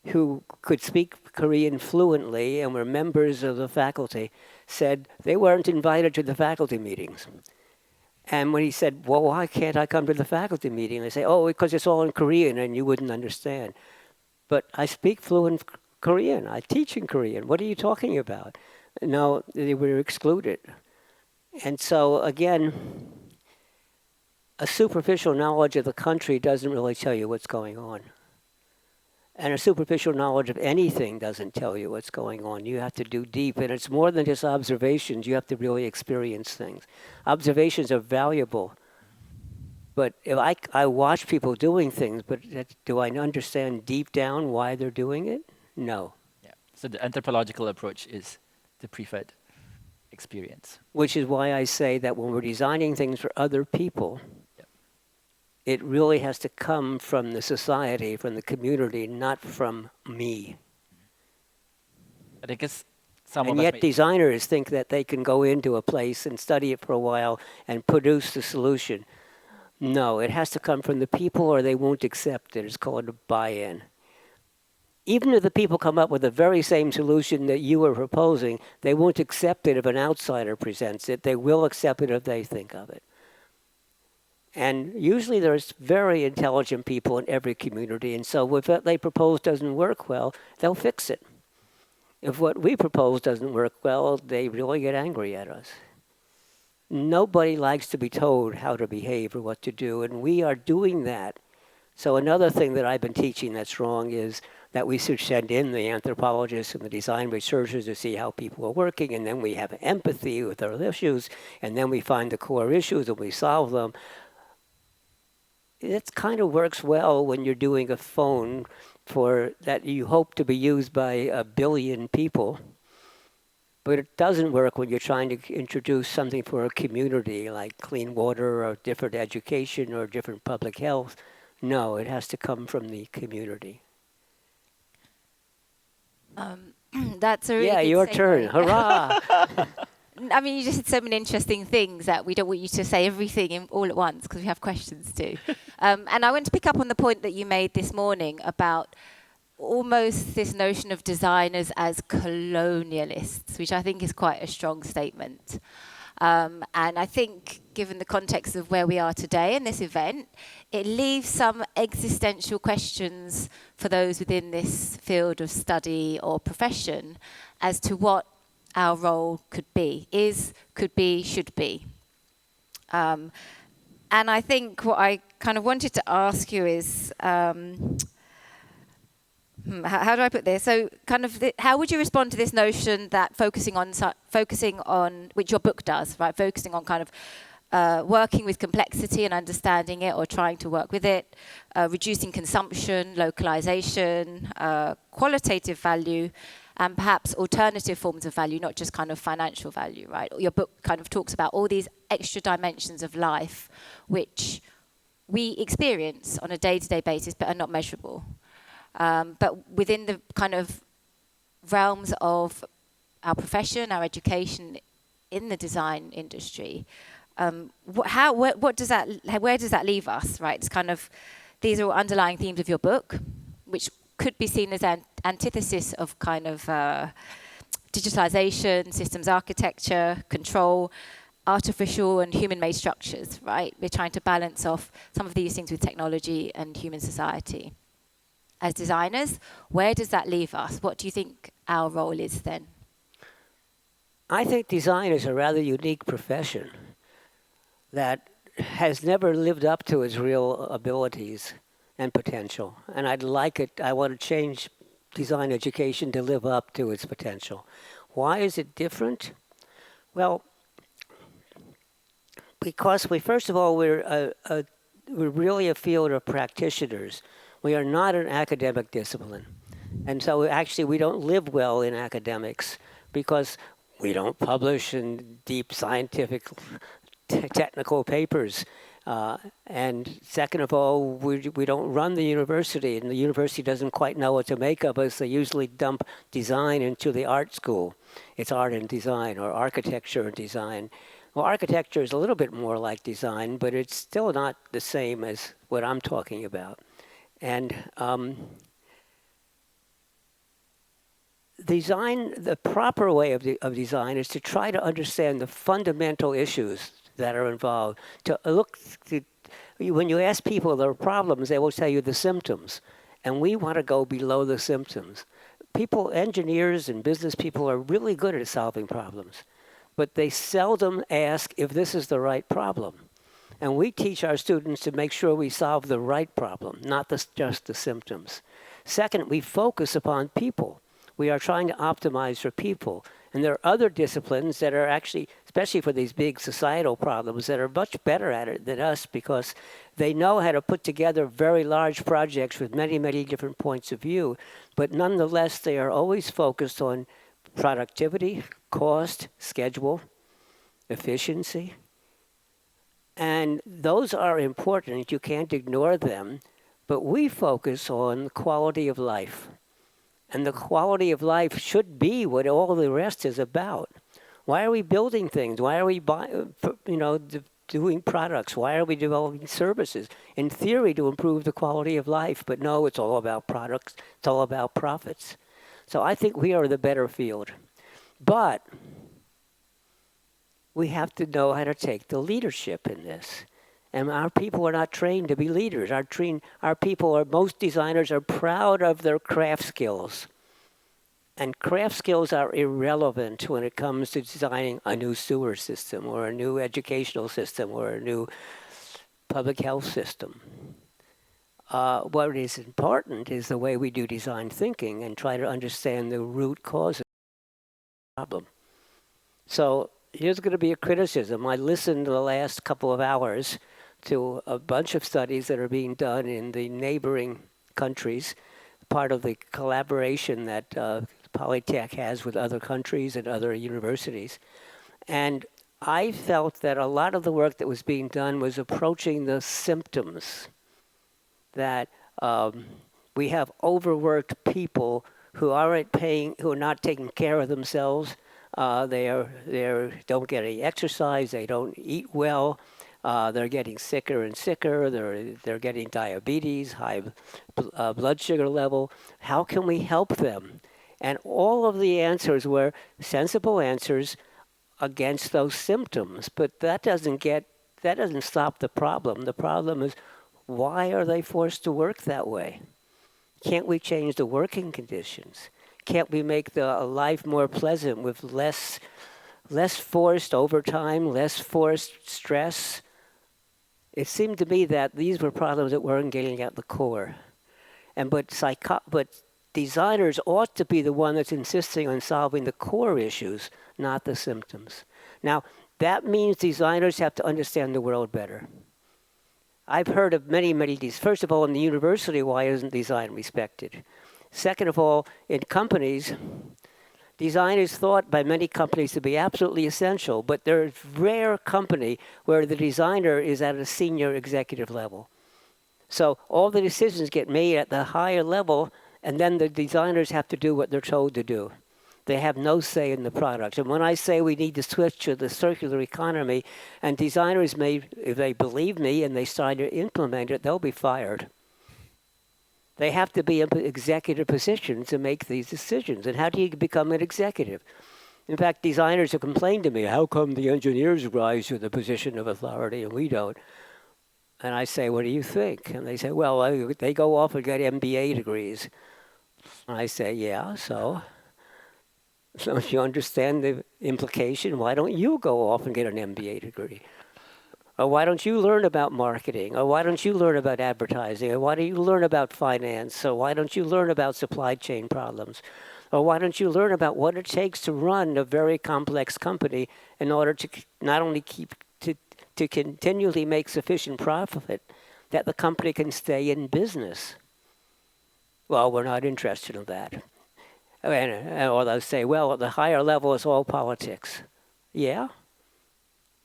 who could speak Korean fluently and were members of the faculty, said they weren't invited to the faculty meetings. And when he said, well, why can't I come to the faculty meeting? They say, oh, because it's all in Korean and you wouldn't understand. But I speak fluent Korean. I teach in Korean. What are you talking about? No, they were excluded. And so, again, a superficial knowledge of the country doesn't really tell you what's going on. And a superficial knowledge of anything doesn't tell you what's going on. You have to do deep. And it's more than just observations. You have to really experience things. Observations are valuable. But if I watch people doing things, but do I understand deep down why they're doing it? No. Yeah. So the anthropological approach is the preferred experience. Which is why I say that when we're designing things for other people, it really has to come from the society, from the community, not from me. I guess some and yet designers think that they can go into a place and study it for a while and produce the solution. No, it has to come from the people or they won't accept it. It's called a buy-in. Even if the people come up with the very same solution that you are proposing, they won't accept it if an outsider presents it. They will accept it if they think of it. And usually there's very intelligent people in every community, and so if what they propose doesn't work well, they'll fix it. If what we propose doesn't work well, they really get angry at us. Nobody likes to be told how to behave or what to do, and we are doing that. So another thing that I've been teaching that's wrong is that we should send in the anthropologists and the design researchers to see how people are working, and then we have empathy with our issues, and then we find the core issues and we solve them. It kind of works well when you're doing a phone that you hope to be used by 1 billion people. But it doesn't work when you're trying to introduce something for a community like clean water or different education or different public health. No, it has to come from the community. That's a really good your segue. Turn. Hurrah! I mean, you just said so many interesting things that we don't want you to say everything all at once because we have questions too. And I want to pick up on the point that you made this morning about almost this notion of designers as colonialists, which I think is quite a strong statement. And I think, given the context of where we are today in this event, it leaves some existential questions for those within this field of study or profession as to what our role could be, could be, should be. And I think what I kind of wanted to ask you is, how do I put this? So kind of, how would you respond to this notion that focusing on, which your book does, right? Focusing on kind of working with complexity and understanding it or trying to work with it, reducing consumption, localization, qualitative value, and perhaps alternative forms of value, not just kind of financial value, right? Your book kind of talks about all these extra dimensions of life which we experience on a day-to-day basis but are not measurable. But within the kind of realms of our profession, our education in the design industry, where does that leave us, right? It's kind of, these are all underlying themes of your book, which could be seen as an antithesis of kind of digitalization, systems architecture, control, artificial and human-made structures, right? We're trying to balance off some of these things with technology and human society. As designers, where does that leave us? What do you think our role is then? I think design is a rather unique profession that has never lived up to its real abilities and potential. And I want to change design education to live up to its potential. Why is it different? Well, because first of all, we're really a field of practitioners. We are not an academic discipline. And so actually we don't live well in academics because we don't publish in deep scientific technical papers. And second of all, we don't run the university, and the university doesn't quite know what to make of us. They usually dump design into the art school. It's art and design, or architecture and design. Well, architecture is a little bit more like design, but it's still not the same as what I'm talking about. And design, the proper way of design is to try to understand the fundamental issues that are involved. When you ask people their problems, they will tell you the symptoms. And we want to go below the symptoms. Engineers and business people are really good at solving problems, but they seldom ask if this is the right problem. And we teach our students to make sure we solve the right problem, not just the symptoms. Second, we focus upon people. We are trying to optimize for people. And there are other disciplines that are actually, especially for these big societal problems, that are much better at it than us because they know how to put together very large projects with many, many different points of view. But nonetheless, they are always focused on productivity, cost, schedule, efficiency. And those are important. You can't ignore them. But we focus on quality of life. And the quality of life should be what all the rest is about. Why are we building things? Why are we doing products? Why are we developing services? In theory, to improve the quality of life. But no, it's all about products. It's all about profits. So I think we are the better field. But we have to know how to take the leadership in this. And our people are not trained to be leaders. Most designers are proud of their craft skills. And craft skills are irrelevant when it comes to designing a new sewer system or a new educational system or a new public health system. What is important is the way we do design thinking and try to understand the root cause of the problem. So here's going to be a criticism. I listened the last couple of hours to a bunch of studies that are being done in the neighboring countries, part of the collaboration that Polytech has with other countries and other universities. And I felt that a lot of the work that was being done was approaching the symptoms, that we have overworked people who are not taking care of themselves. They don't get any exercise. They don't eat well. They're getting sicker and sicker. They're getting diabetes, high blood sugar level. How can we help them? And all of the answers were sensible answers against those symptoms. But that doesn't stop the problem. The problem is, why are they forced to work that way? Can't we change the working conditions? Can't we make the life more pleasant with less forced overtime, less forced stress? It seemed to me that these were problems that weren't getting at the core. But designers ought to be the one that's insisting on solving the core issues, not the symptoms. Now, that means designers have to understand the world better. I've heard of many these. First of all, in the university, why isn't design respected? Second of all, in companies, Design is thought by many companies to be absolutely essential, but there's rare company where the designer is at a senior executive level. So all the decisions get made at the higher level, and then the designers have to do what they're told to do. They have no say in the product. And when I say we need to switch to the circular economy, and designers may, if they believe me and they start to implement it, they'll be fired. They have to be in executive positions to make these decisions. And how do you become an executive? In fact, designers have complained to me, how come the engineers rise to the position of authority and we don't? And I say, what do you think? And they say, well, they go off and get MBA degrees. And I say, yeah, so? So if you understand the implication, why don't you go off and get an MBA degree? Or why don't you learn about marketing? Or why don't you learn about advertising? Or why don't you learn about finance? Or why don't you learn about supply chain problems? Or why don't you learn about what it takes to run a very complex company in order to not only to continually make sufficient profit that the company can stay in business? Well, we're not interested in that. Or they'll say, well, at the higher level is all politics. Yeah?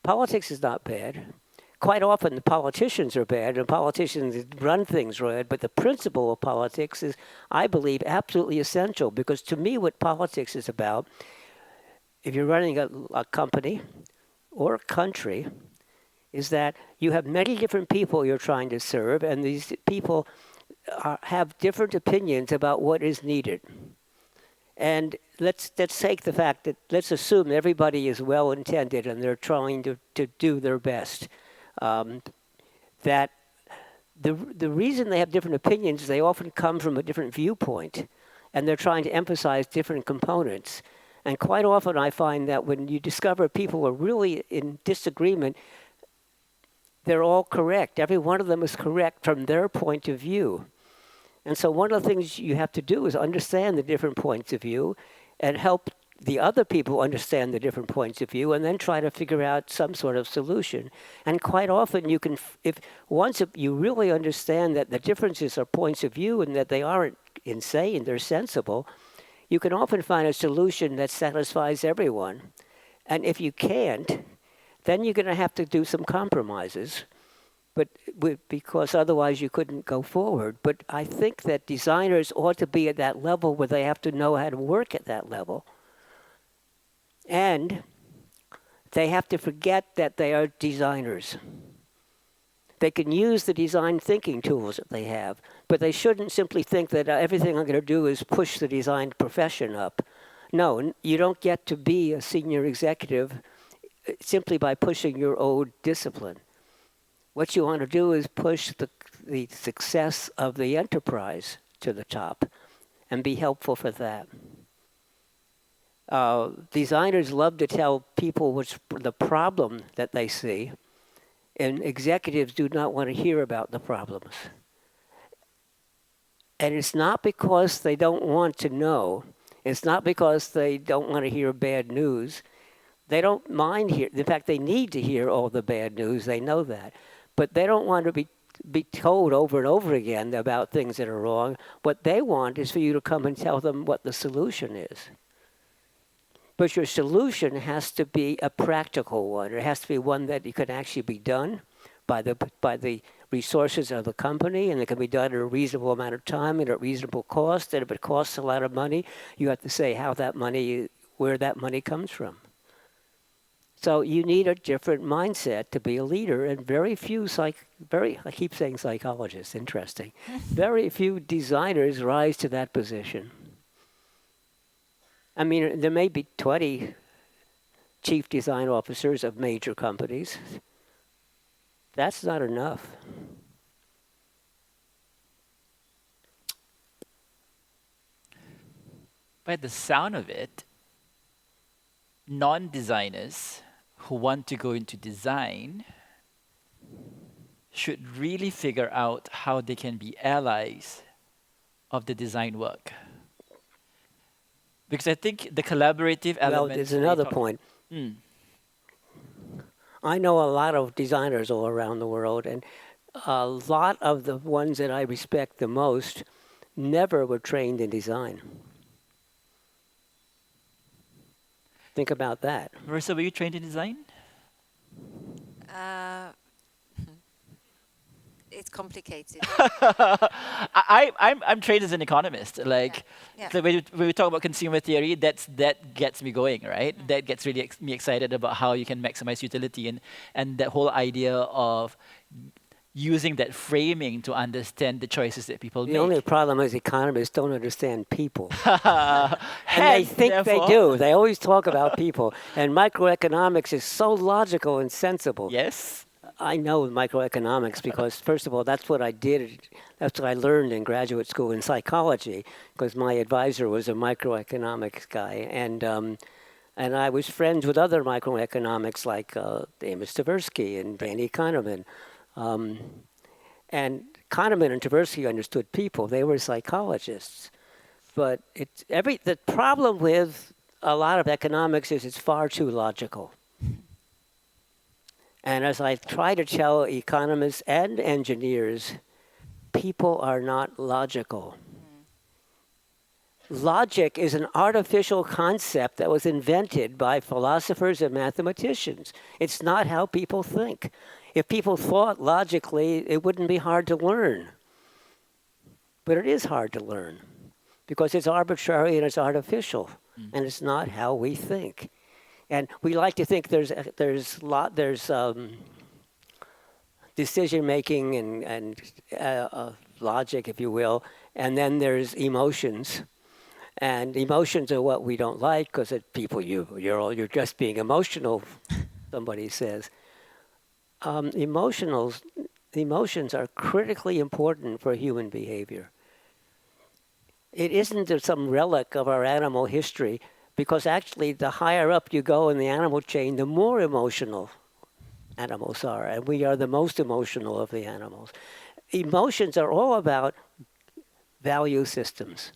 Politics is not bad. Quite often the politicians are bad, and politicians run things right, but the principle of politics is, I believe, absolutely essential, because to me what politics is about, if you're running a company or a country, is that you have many different people you're trying to serve, and these people have different opinions about what is needed. And let's take the fact that, let's assume everybody is well-intended and they're trying to do their best. That the reason they have different opinions is they often come from a different viewpoint, and they're trying to emphasize different components. And quite often I find that when you discover people are really in disagreement, they're all correct. Every one of them is correct from their point of view. And so one of the things you have to do is understand the different points of view and help the other people understand the different points of view, and then try to figure out some sort of solution. And quite often you can, once you really understand that the differences are points of view and that they aren't insane, they're sensible, you can often find a solution that satisfies everyone. And if you can't, then you're going to have to do some compromises. But because otherwise you couldn't go forward. But I think that designers ought to be at that level where they have to know how to work at that level. And they have to forget that they are designers. They can use the design thinking tools that they have, but they shouldn't simply think that everything I'm going to do is push the design profession up. No, you don't get to be a senior executive simply by pushing your own discipline. What you want to do is push the success of the enterprise to the top and be helpful for that. Designers love to tell people what's the problem that they see, and executives do not want to hear about the problems. And it's not because they don't want to know. It's not because they don't want to hear bad news. They don't mind hear. In fact, they need to hear all the bad news. They know that. But they don't want to be told over and over again about things that are wrong. What they want is for you to come and tell them what the solution is. But your solution has to be a practical one. It has to be one that can actually be done by the resources of the company, and it can be done in a reasonable amount of time and at a reasonable cost. And if it costs a lot of money, you have to say where that money comes from. So you need a different mindset to be a leader, and very few I keep saying psychologists, interesting. Very few designers rise to that position. I mean, there may be 20 chief design officers of major companies. That's not enough. By the sound of it, non-designers who want to go into design should really figure out how they can be allies of the design work. Because I think the collaborative element... Well, there's another point. I know a lot of designers all around the world, and a lot of the ones that I respect the most never were trained in design. Think about that. Marissa, were you trained in design? It's complicated. I'm trained as an economist. Like, Yeah. so when we talk about consumer theory, that gets me going, right? That gets really me excited about how you can maximize utility and that whole idea of using that framing to understand the choices that people The make. only problem is economists don't understand people. And And they think they do. They always talk about people. And microeconomics is so logical and sensible. Yes. I know microeconomics because, first of all, that's what I did. That's what I learned in graduate school in psychology, because my advisor was a microeconomics guy. And I was friends with other microeconomics like Amos Tversky and Danny Kahneman. And Kahneman and Tversky understood people. They were psychologists. But the problem with a lot of economics is it's far too logical. And as I try to tell economists and engineers, people are not logical. Logic is an artificial concept that was invented by philosophers and mathematicians. It's not how people think. If people thought logically, it wouldn't be hard to learn. But it is hard to learn because it's arbitrary and it's artificial, and it's not how we think. And we like to think there's decision making and logic, if you will, and then there's emotions. And emotions are what we don't like because you're just being emotional. Somebody says emotions are critically important for human behavior. It isn't some relic of our animal history. Because actually, the higher up you go in the animal chain, the more emotional animals are. And we are the most emotional of the animals. Emotions are all about value systems.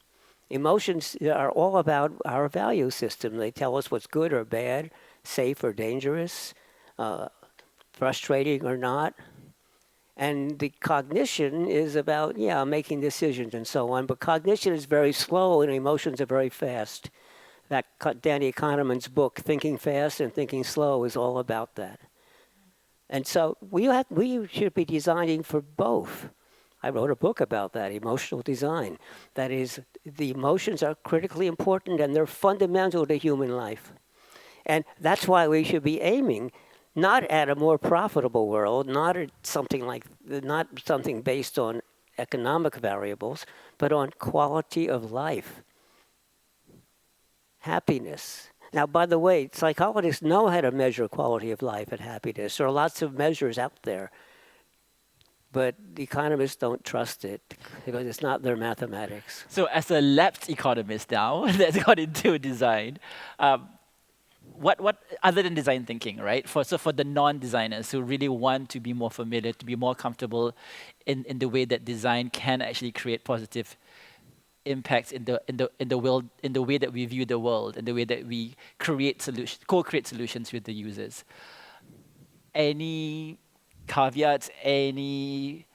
Emotions are all about our value system. They tell us what's good or bad, safe or dangerous, frustrating or not. And the cognition is about, making decisions and so on. But cognition is very slow and emotions are very fast. That Danny Kahneman's book, Thinking Fast and Thinking Slow, is all about that. And so we should be designing for both. I wrote a book about that, emotional design. That is, the emotions are critically important and they're fundamental to human life. And that's why we should be aiming not at a more profitable world, not something based on economic variables, but on quality of life. Happiness. Now, by the way, psychologists know how to measure quality of life and happiness. There are lots of measures out there. But economists don't trust it because it's not their mathematics. So as a lapsed economist now that's got into design, what other than design thinking, right? For the non-designers who really want to be more familiar, to be more comfortable in the way that design can actually create positive impacts in the world, in the way that we view the world, in the way that we co-create solutions with the users. Any caveats, any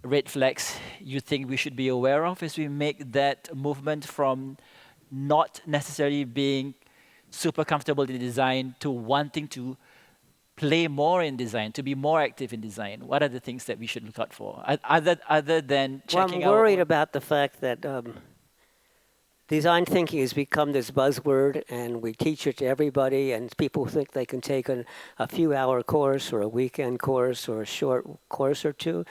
red flags you think we should be aware of as we make that movement from not necessarily being super comfortable in design to wanting to play more in design, to be more active in design? What are the things that we should look out for other than checking out? I'm worried about the fact that design thinking has become this buzzword, and we teach it to everybody, and people think they can take a few-hour course or a weekend course or a short course or two.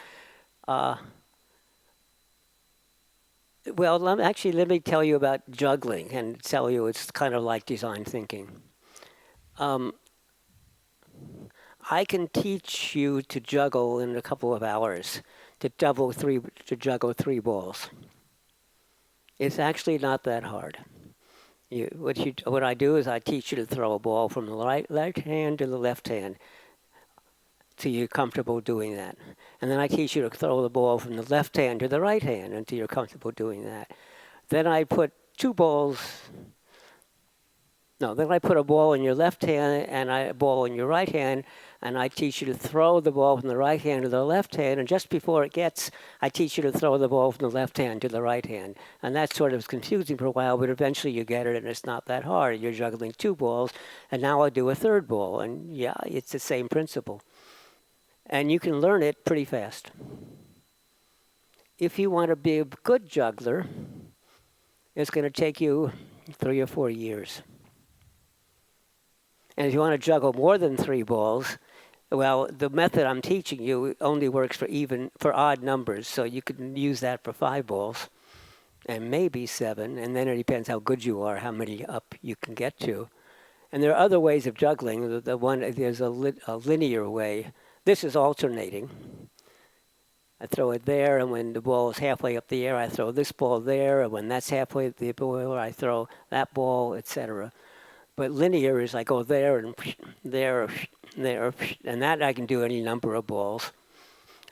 Well, let me tell you about juggling and tell you it's kind of like design thinking. I can teach you to juggle in a couple of hours, to juggle three balls. It's actually not that hard. What I do is I teach you to throw a ball from the right hand to the left hand till you're comfortable doing that. And then I teach you to throw the ball from the left hand to the right hand until you're comfortable doing that. Then I put two balls No, then I put a ball in your left hand and a ball in your right hand, and I teach you to throw the ball from the right hand to the left hand, and just before it gets, I teach you to throw the ball from the left hand to the right hand. And that sort of is confusing for a while, but eventually you get it, and it's not that hard. You're juggling two balls, and now I do a third ball, and yeah, it's the same principle. And you can learn it pretty fast. If you want to be a good juggler, it's going to take you 3 or 4 years. And if you want to juggle more than 3 balls, well, the method I'm teaching you only works for odd numbers, so you can use that for 5 balls and maybe 7, and then it depends how good you are, how many up you can get to. And there are other ways of juggling. There's a linear way. This is alternating. I throw it there, and when the ball is halfway up the air, I throw this ball there, and when that's halfway up the air, I throw that ball, etc. But linear is I go there and there, there, and that I can do any number of balls.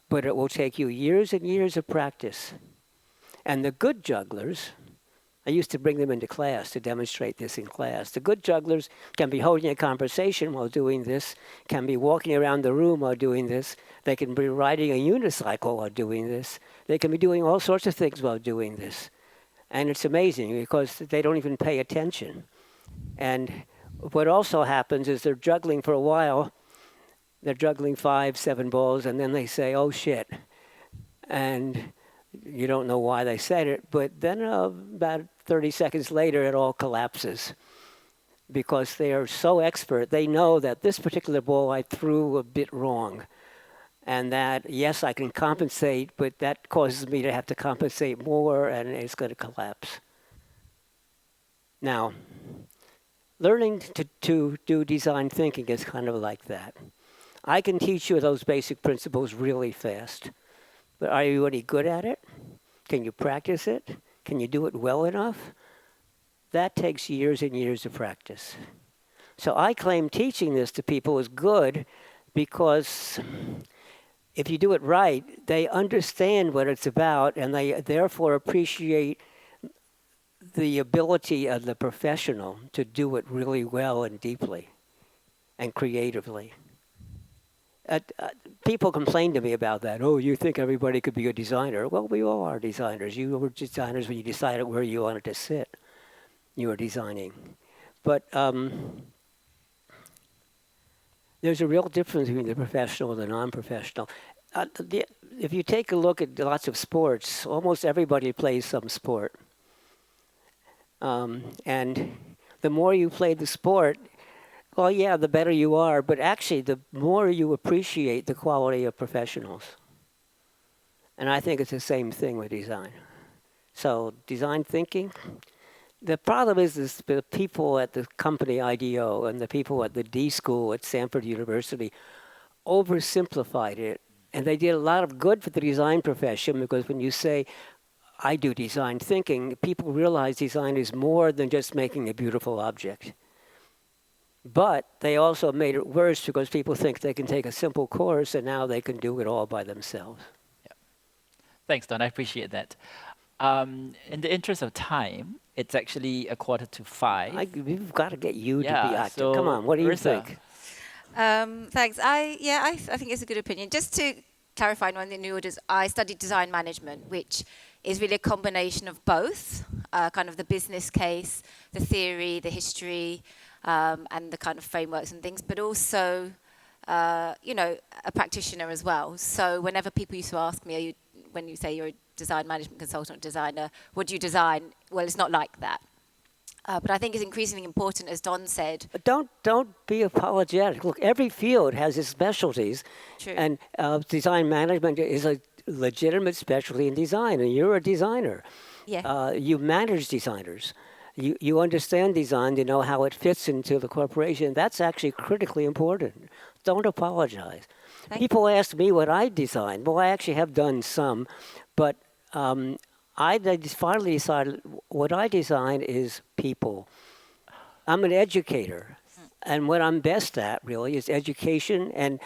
But it will take you years and years of practice. And the good jugglers, I used to bring them into class to demonstrate this in class. The good jugglers can be holding a conversation while doing this, can be walking around the room while doing this. They can be riding a unicycle while doing this. They can be doing all sorts of things while doing this. And it's amazing because they don't even pay attention. And what also happens is they're juggling for a while. They're juggling 5, 7 balls, and then they say, oh, shit. And you don't know why they said it, but then about 30 seconds later, it all collapses because they are so expert. They know that this particular ball I threw a bit wrong, and that, yes, I can compensate, but that causes me to have to compensate more, and it's going to collapse. Now, learning to do design thinking is kind of like that. I can teach you those basic principles really fast, but are you any good at it? Can you practice it? Can you do it well enough? That takes years and years of practice. So I claim teaching this to people is good because if you do it right, they understand what it's about, and they therefore appreciate the ability of the professional to do it really well and deeply and creatively. People complain to me about that. Oh, you think everybody could be a designer? Well, we all are designers. You were designers when you decided where you wanted to sit. You were designing. But there's a real difference between the professional and the non-professional. If you take a look at lots of sports, almost everybody plays some sport. And the more you play the sport, well, yeah, the better you are, but actually the more you appreciate the quality of professionals. And I think it's the same thing with design. So design thinking, the problem is the people at the company IDEO and the people at the D School at Stanford University oversimplified it. And they did a lot of good for the design profession because when you say, I do design thinking, people realize design is more than just making a beautiful object. But they also made it worse because people think they can take a simple course and now they can do it all by themselves. Yeah. Thanks, Don. I appreciate that. In the interest of time, it's actually 5:15. We've got to get you to be active. So Come on, what do you Marissa. think? Thanks. I think it's a good opinion. Just to clarify one in the orders, I studied design management, which is really a combination of both, kind of the business case, the theory, the history, and the kind of frameworks and things, but also, a practitioner as well. So whenever people used to ask me, when you say you're a design management consultant or designer, what do you design? Well, it's not like that. But I think it's increasingly important, as Don said. Don't be apologetic. Look, every field has its specialties. True. And design management is a legitimate specialty in design, and you're a designer. Yeah. You manage designers. You understand design, you know how it fits into the corporation. That's actually critically important. Don't apologize. People ask me what I design. Well, I actually have done some, but I finally decided what I design is people. I'm an educator, and what I'm best at really is education, and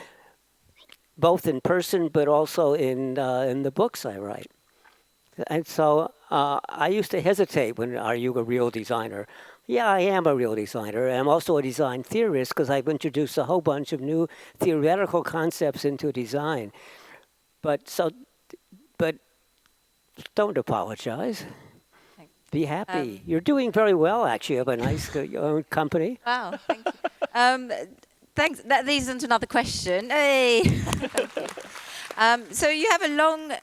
both in person but also in the books I write. And so I used to hesitate when, are you a real designer? Yeah, I am a real designer. I'm also a design theorist because I've introduced a whole bunch of new theoretical concepts into design. But don't apologize. Be happy. You're doing very well, actually. You have a nice your own company. Wow, thank you. Thanks. That leads into another question. Hey. Thank you. So you have a long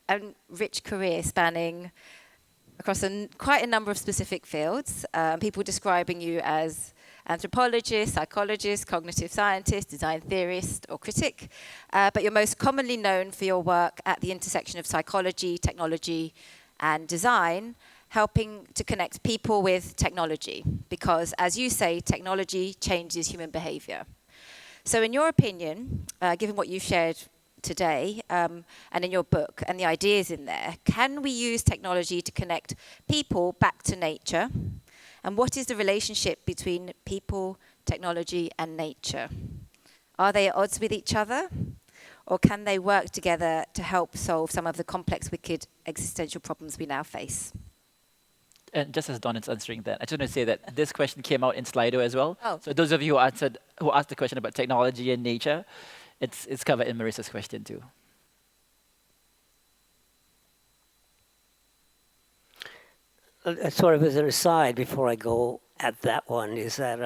and rich career spanning across quite a number of specific fields. People describing you as anthropologist, psychologist, cognitive scientist, design theorist, or critic. But you're most commonly known for your work at the intersection of psychology, technology, and design, helping to connect people with technology. Because, as you say, technology changes human behavior. So in your opinion, given what you've shared today and in your book and the ideas in there, can we use technology to connect people back to nature? And what is the relationship between people, technology, and nature? Are they at odds with each other? Or can they work together to help solve some of the complex, wicked existential problems we now face? And just as Don is answering that, I just want to say that this question came out in Slido as well. Oh. So those of you who asked the question about technology and nature, it's covered in Marissa's question too. Sort of as an aside, before I go at that one, is that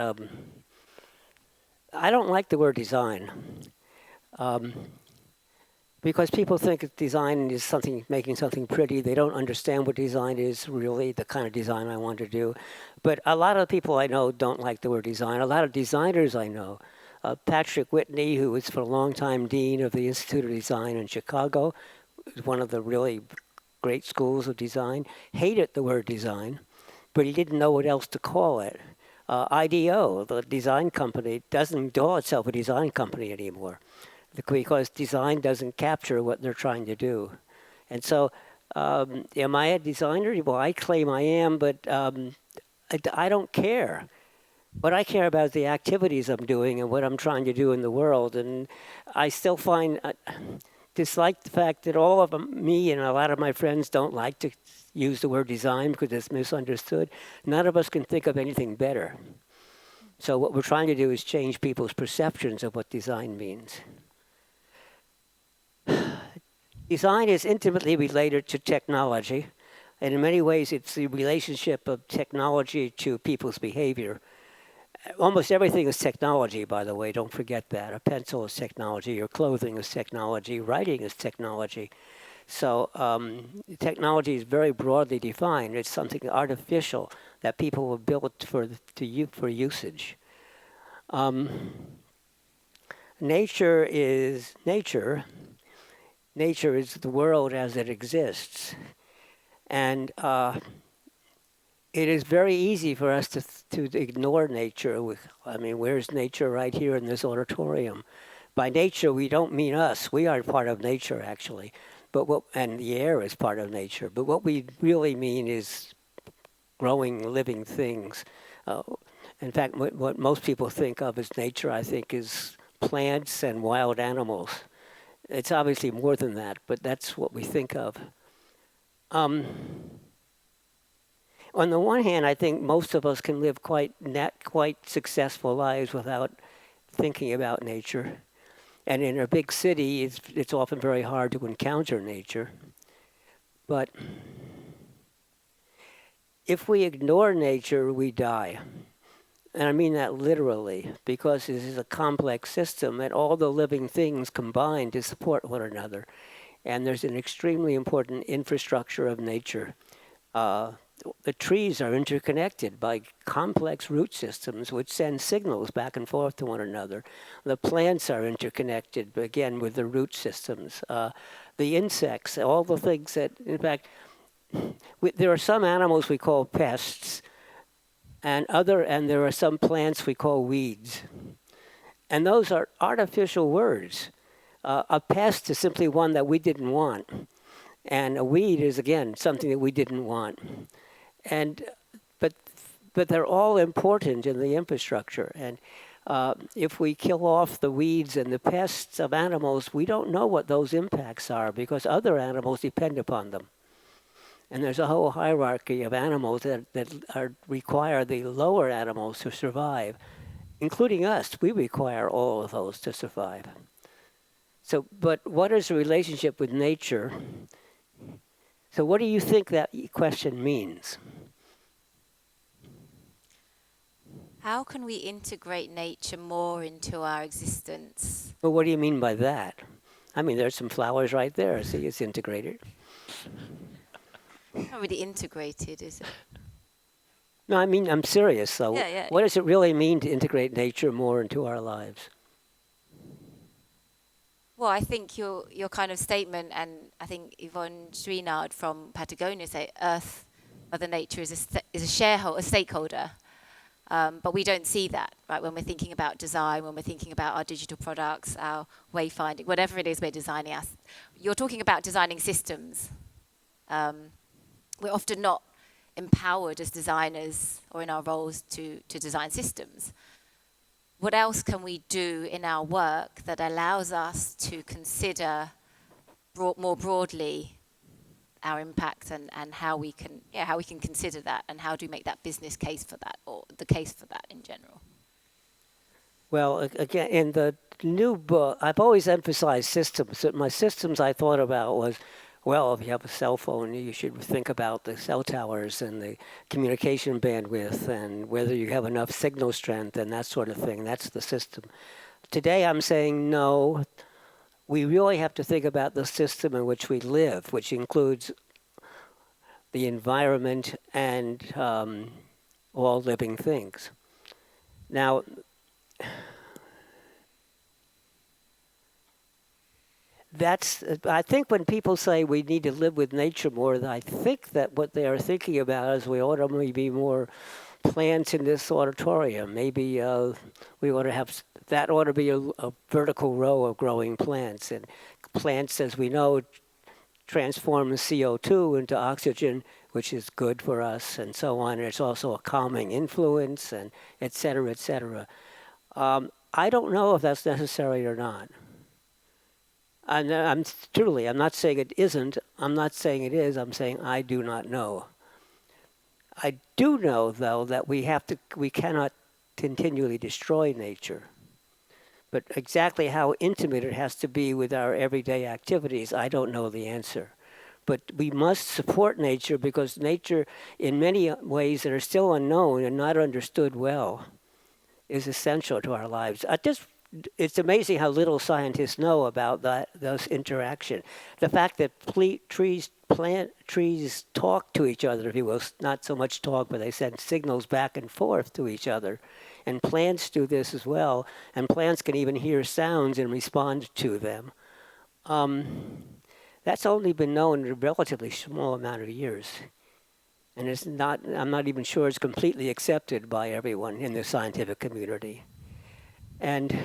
I don't like the word design. Because people think design is something, making something pretty. They don't understand what design is really, the kind of design I want to do. But a lot of people I know don't like the word design. A lot of designers I know, Patrick Whitney, who was for a long time dean of the Institute of Design in Chicago, one of the really great schools of design, hated the word design, but he didn't know what else to call it. IDEO, the design company, doesn't call itself a design company anymore, because design doesn't capture what they're trying to do. And so, am I a designer? Well, I claim I am, but I don't care. What I care about is the activities I'm doing and what I'm trying to do in the world. And I still dislike the fact that all of me and a lot of my friends don't like to use the word design because it's misunderstood. None of us can think of anything better. So what we're trying to do is change people's perceptions of what design means. Design is intimately related to technology, and in many ways it's the relationship of technology to people's behavior. Almost everything is technology, by the way, don't forget that. A pencil is technology, your clothing is technology, writing is technology. So technology is very broadly defined. It's something artificial that people have built for usage. Nature is nature. Nature is the world as it exists. And it is very easy for us to ignore nature. Where's nature? Right here in this auditorium. By nature, we don't mean us. We are part of nature, actually. And the air is part of nature. But what we really mean is growing, living things. In fact, what most people think of as nature, I think, is plants and wild animals. It's obviously more than that, but that's what we think of. On the one hand, I think most of us can live quite successful lives without thinking about nature. And in a big city, it's often very hard to encounter nature. But if we ignore nature, we die. And I mean that literally, because this is a complex system and all the living things combine to support one another. And there's an extremely important infrastructure of nature. The trees are interconnected by complex root systems which send signals back and forth to one another. The plants are interconnected, again, with the root systems. The insects, all the things that, in fact, there are some animals we call pests, and there are some plants we call weeds. And those are artificial words. A pest is simply one that we didn't want. And a weed is, again, something that we didn't want. But they're all important in the infrastructure. And if we kill off the weeds and the pests of animals, we don't know what those impacts are because other animals depend upon them. And there's a whole hierarchy of animals that require the lower animals to survive, including us. We require all of those to survive. So, but what is the relationship with nature? So what do you think that question means? How can we integrate nature more into our existence? Well, what do you mean by that? I mean, there's some flowers right there. See, it's integrated. Not really integrated, is it? No, I mean, I'm serious. So Yeah. what does it really mean to integrate nature more into our lives? Well, I think your kind of statement, and I think Yvonne Chouinard from Patagonia say Earth, Mother Nature is a stakeholder. But we don't see that, right? When we're thinking about design, when we're thinking about our digital products, our wayfinding, whatever it is we're designing. You're talking about designing systems. We're often not empowered as designers or in our roles to design systems. What else can we do in our work that allows us to consider more broadly our impact and how we can consider that, and how do we make that business case for that, or the case for that in general? Well, again, in the new book, I've always emphasized systems. My systems I thought about was, well, if you have a cell phone, you should think about the cell towers and the communication bandwidth and whether you have enough signal strength and that sort of thing. That's the system. Today I'm saying no. We really have to think about the system in which we live, which includes the environment and all living things. Now, I think when people say we need to live with nature more, I think that what they are thinking about is we ought to maybe more plants in this auditorium. Maybe we ought to have, that ought to be a vertical row of growing plants. And plants, as we know, transform CO2 into oxygen, which is good for us, and so on. And it's also a calming influence, and et cetera, et cetera. I don't know if that's necessary or not. I'm not saying it isn't. I'm not saying it is. I'm saying I do not know. I do know, though, that we cannot continually destroy nature. But exactly how intimate it has to be with our everyday activities, I don't know the answer. But we must support nature, because nature, in many ways that are still unknown and not understood well, is essential to our lives. It's amazing how little scientists know about those interaction. The fact that trees talk to each other, if you will, not so much talk, but they send signals back and forth to each other. And plants do this as well. And plants can even hear sounds and respond to them. That's only been known in a relatively small amount of years. And I'm not even sure it's completely accepted by everyone in the scientific community. And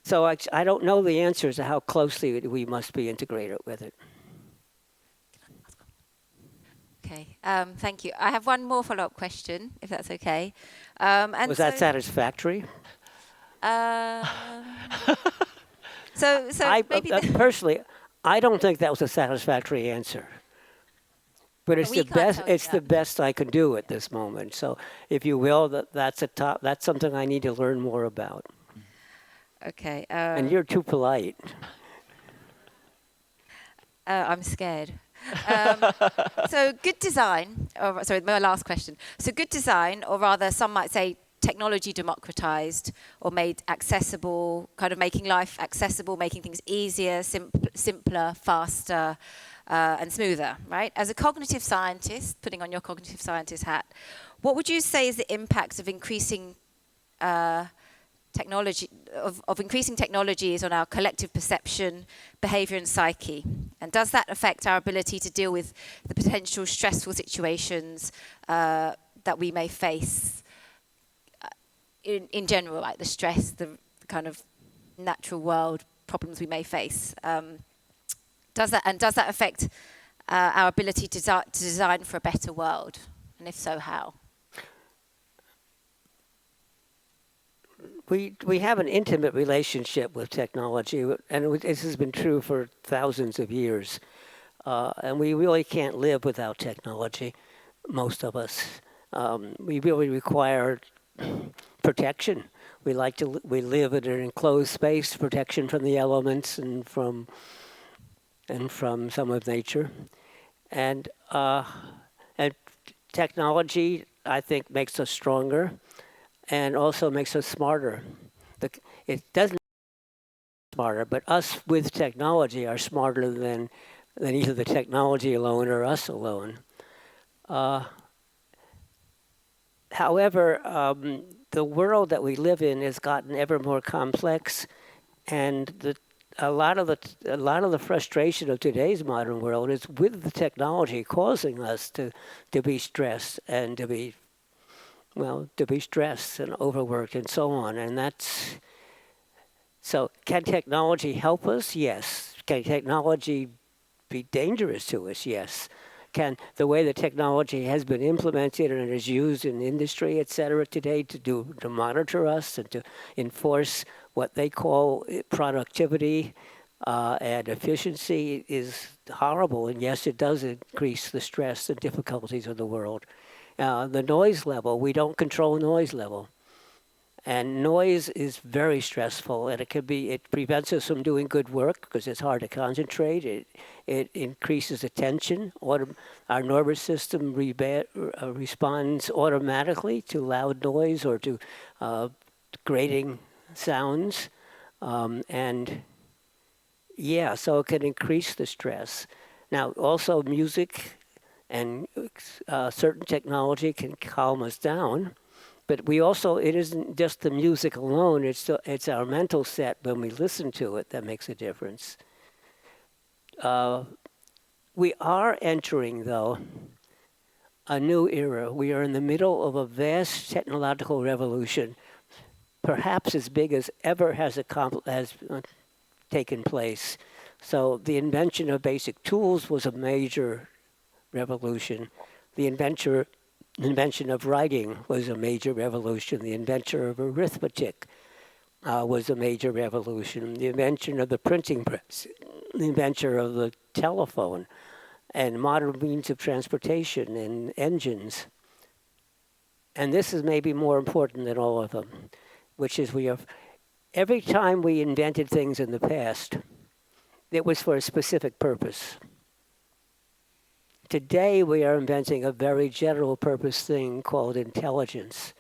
so I don't know the answers to how closely we must be integrated with it. Okay, thank you. I have one more follow-up question, if that's okay. Was that satisfactory? So maybe personally, I don't think that was a satisfactory answer. But it's the best. It's the best I can do at this moment. So, if you will, that's something I need to learn more about. Okay. And you're too polite. I'm scared. So, good design. My last question. So, good design, or rather, some might say technology democratized or made accessible, kind of making life accessible, making things easier, simpler, faster. And smoother, right? As a cognitive scientist, putting on your cognitive scientist hat, what would you say is the impact of increasing technology, of increasing technologies on our collective perception, behavior, and psyche? And does that affect our ability to deal with the potential stressful situations that we may face in general, like the stress, the kind of natural world problems we may face? Does that affect our ability to design for a better world? And if so, how? we have an intimate relationship with technology, and this has been true for thousands of years. And we really can't live without technology, most of us. We really require protection. We live in an enclosed space, protection from the elements and from some of nature. And technology, I think, makes us stronger and also makes us smarter. It doesn't make us smarter, but us with technology are smarter than either the technology alone or us alone. However, the world that we live in has gotten ever more complex, and a lot of the frustration of today's modern world is with the technology causing us to be stressed and to be stressed and overworked and so on. And so can technology help us? Yes. Can technology be dangerous to us? Yes. Can the way the technology has been implemented and is used in industry, et cetera, today to monitor us and to enforce what they call productivity and efficiency is horrible. And yes, it does increase the stress and difficulties of the world. The noise level, we don't control noise level. And noise is very stressful, and it prevents us from doing good work because it's hard to concentrate. It increases attention. Our nervous system responds automatically to loud noise or to grating sounds. So it can increase the stress. Now, also music and certain technology can calm us down. But it isn't just the music alone, it's our mental set when we listen to it that makes a difference. We are entering, though, a new era. We are in the middle of a vast technological revolution, perhaps as big as ever has taken place. So the invention of basic tools was a major revolution. The invention of writing was a major revolution. The invention of arithmetic was a major revolution. The invention of the printing press, the invention of the telephone, and modern means of transportation and engines. And this is maybe more important than all of them, which is every time we invented things in the past, it was for a specific purpose. Today, we are inventing a very general purpose thing called intelligence.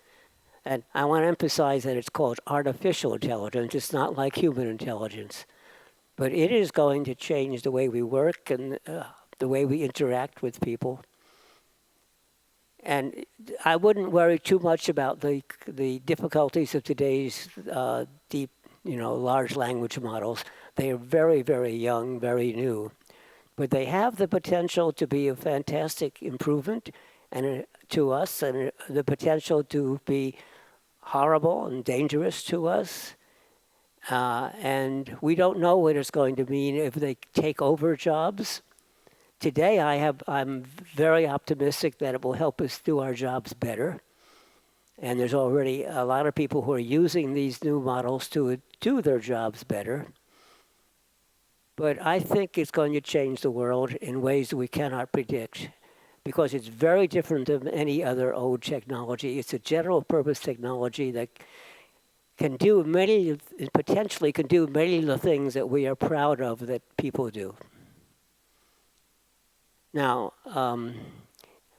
And I want to emphasize that it's called artificial intelligence. It's not like human intelligence. But it is going to change the way we work and the way we interact with people. And I wouldn't worry too much about the difficulties of today's deep, large language models. They are very, very young, very new. But they have the potential to be a fantastic improvement to us, and the potential to be horrible and dangerous to us. And we don't know what it's going to mean if they take over jobs. Today, I'm very optimistic that it will help us do our jobs better. And there's already a lot of people who are using these new models to do their jobs better. But I think it's going to change the world in ways that we cannot predict, because it's very different than any other old technology. It's a general purpose technology that potentially can do many of the things that we are proud of that people do. Now,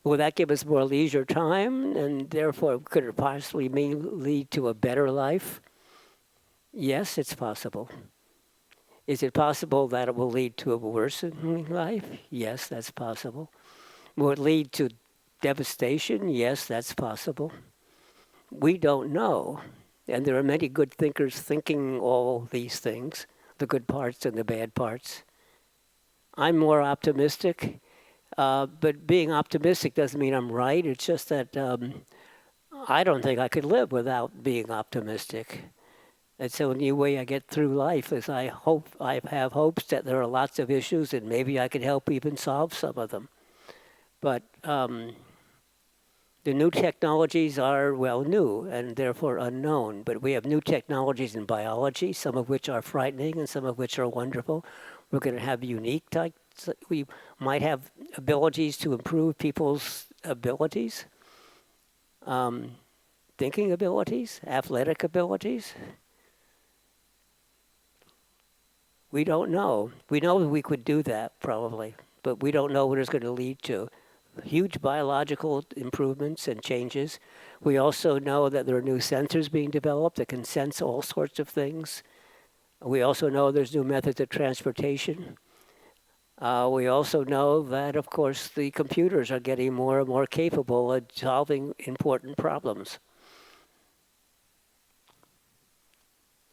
will that give us more leisure time, and therefore could it possibly lead to a better life? Yes, it's possible. Is it possible that it will lead to a worsening life? Yes, that's possible. Will it lead to devastation? Yes, that's possible. We don't know. And there are many good thinkers thinking all these things, the good parts and the bad parts. I'm more optimistic, but being optimistic doesn't mean I'm right. It's just that I don't think I could live without being optimistic. That's the only way I get through life is I have hopes that there are lots of issues and maybe I could help even solve some of them. But The new technologies are, well, new and therefore unknown, but we have new technologies in biology, some of which are frightening and some of which are wonderful. We're going to have unique types. We might have abilities to improve people's abilities, thinking abilities, athletic abilities. We don't know. We know we could do that probably, but we don't know what it's going to lead to. Huge biological improvements and changes. We also know that there are new sensors being developed that can sense all sorts of things. We also know there's new methods of transportation. We also know that, of course, the computers are getting more and more capable of solving important problems.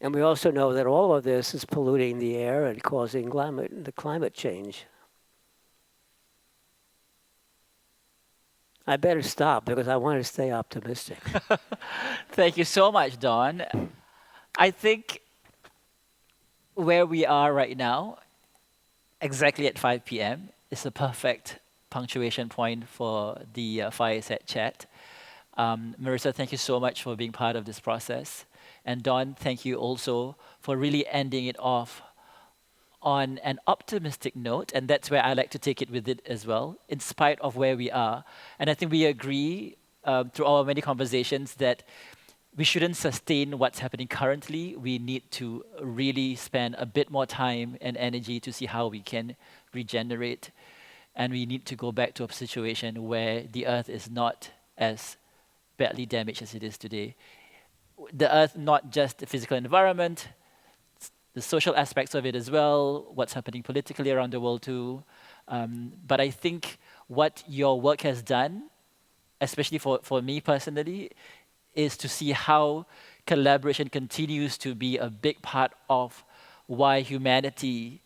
And we also know that all of this is polluting the air and causing climate change. I better stop because I want to stay optimistic. Thank you so much, Don. I think where we are right now, exactly at 5 p.m., is a perfect punctuation point for the Fireside Chat. Marissa, thank you so much for being part of this process. And Don, thank you also for really ending it off on an optimistic note, and that's where I like to take it with it as well, in spite of where we are. And I think we agree through our many conversations that we shouldn't sustain what's happening currently. We need to really spend a bit more time and energy to see how we can regenerate. And we need to go back to a situation where the earth is not as badly damaged as it is today. The earth, not just the physical environment, the social aspects of it as well, what's happening politically around the world too. But I think what your work has done, especially for me personally, is to see how collaboration continues to be a big part of why humanity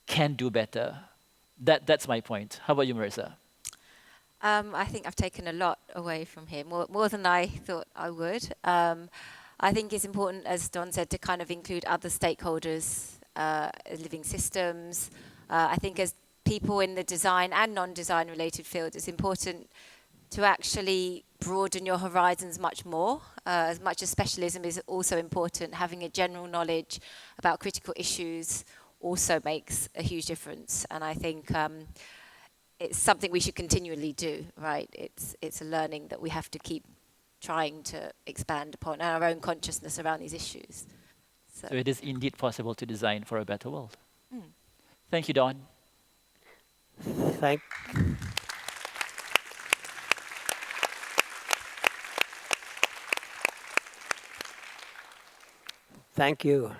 can do better. That's my point. How about you, Marissa? I think I've taken a lot away from here, more than I thought I would. I think it's important, as Don said, to kind of include other stakeholders, living systems. I think as people in the design and non-design related fields, it's important to actually broaden your horizons much more. As much as specialism is also important, having a general knowledge about critical issues also makes a huge difference. And I think it's something we should continually do, right? It's a learning that we have to keep trying to expand upon our own consciousness around these issues. So it is indeed possible to design for a better world. Thank you, Don. Thank you.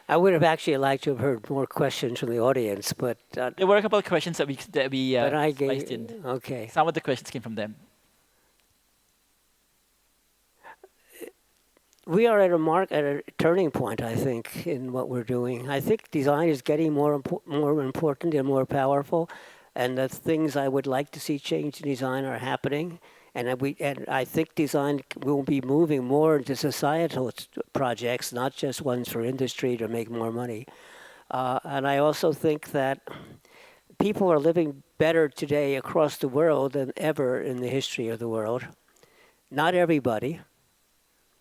I would have actually liked to have heard more questions from the audience, but there were a couple of questions that we spiced in. Okay. Some of the questions came from them. We are at a turning point, I think, in what we're doing. I think design is getting more important and more powerful, and the things I would like to see change in design are happening. And I think design will be moving more into societal projects, not just ones for industry to make more money. And I also think that people are living better today across the world than ever in the history of the world. Not everybody,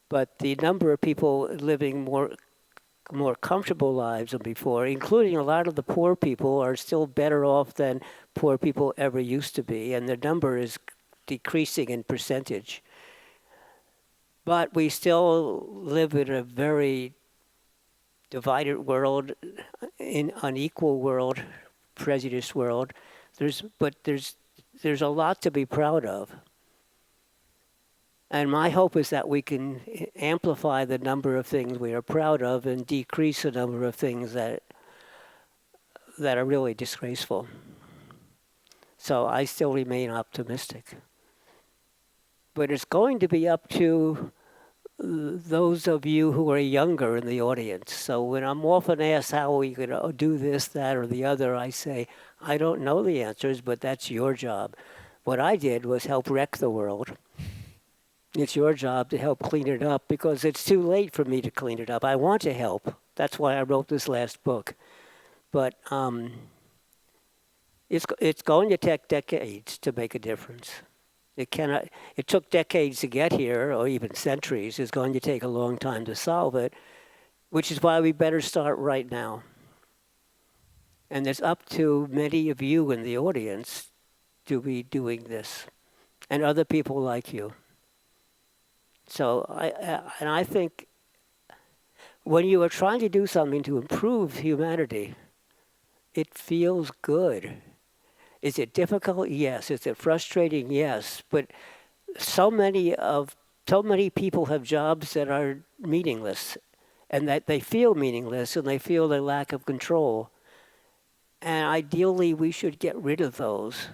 but the number of people living more comfortable lives than before, including a lot of the poor people, are still better off than poor people ever used to be, and their number is decreasing in percentage. But we still live in a very divided world, in unequal world, prejudiced world. There's a lot to be proud of. And my hope is that we can amplify the number of things we are proud of and decrease the number of things that are really disgraceful. So I still remain optimistic. But it's going to be up to those of you who are younger in the audience. So when I'm often asked how we could do this, that, or the other, I say, I don't know the answers, but that's your job. What I did was help wreck the world. It's your job to help clean it up, because it's too late for me to clean it up. I want to help. That's why I wrote this last book. But It's going to take decades to make a difference. It took decades to get here, or even centuries. It's going to take a long time to solve it, which is why we better start right now. And it's up to many of you in the audience to be doing this, and other people like you. So I think when you are trying to do something to improve humanity, it feels good. Is it difficult? Yes. Is it frustrating? Yes. But so many people have jobs that are meaningless, and that they feel meaningless, and they feel a lack of control. And ideally, we should get rid of those.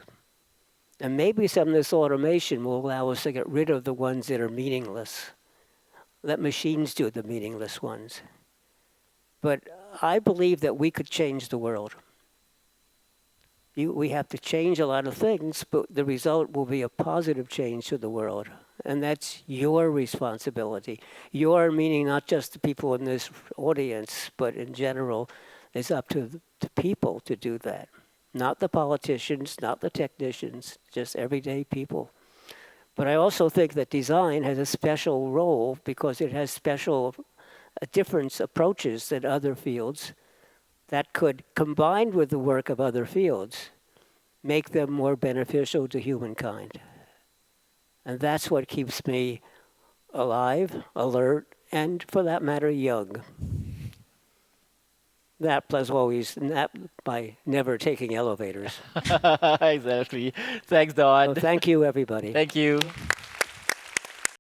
And maybe some of this automation will allow us to get rid of the ones that are meaningless. Let machines do the meaningless ones. But I believe that we could change the world. We have to change a lot of things, but the result will be a positive change to the world. And that's your responsibility. Your meaning not just the people in this audience, but in general, it's up to the people to do that. Not the politicians, not the technicians, just everyday people. But I also think that design has a special role because it has special different approaches than other fields that could, combined with the work of other fields, make them more beneficial to humankind. And that's what keeps me alive, alert, and for that matter, young. That plus always by never taking elevators. Exactly. Thanks, Don. So thank you, everybody. Thank you.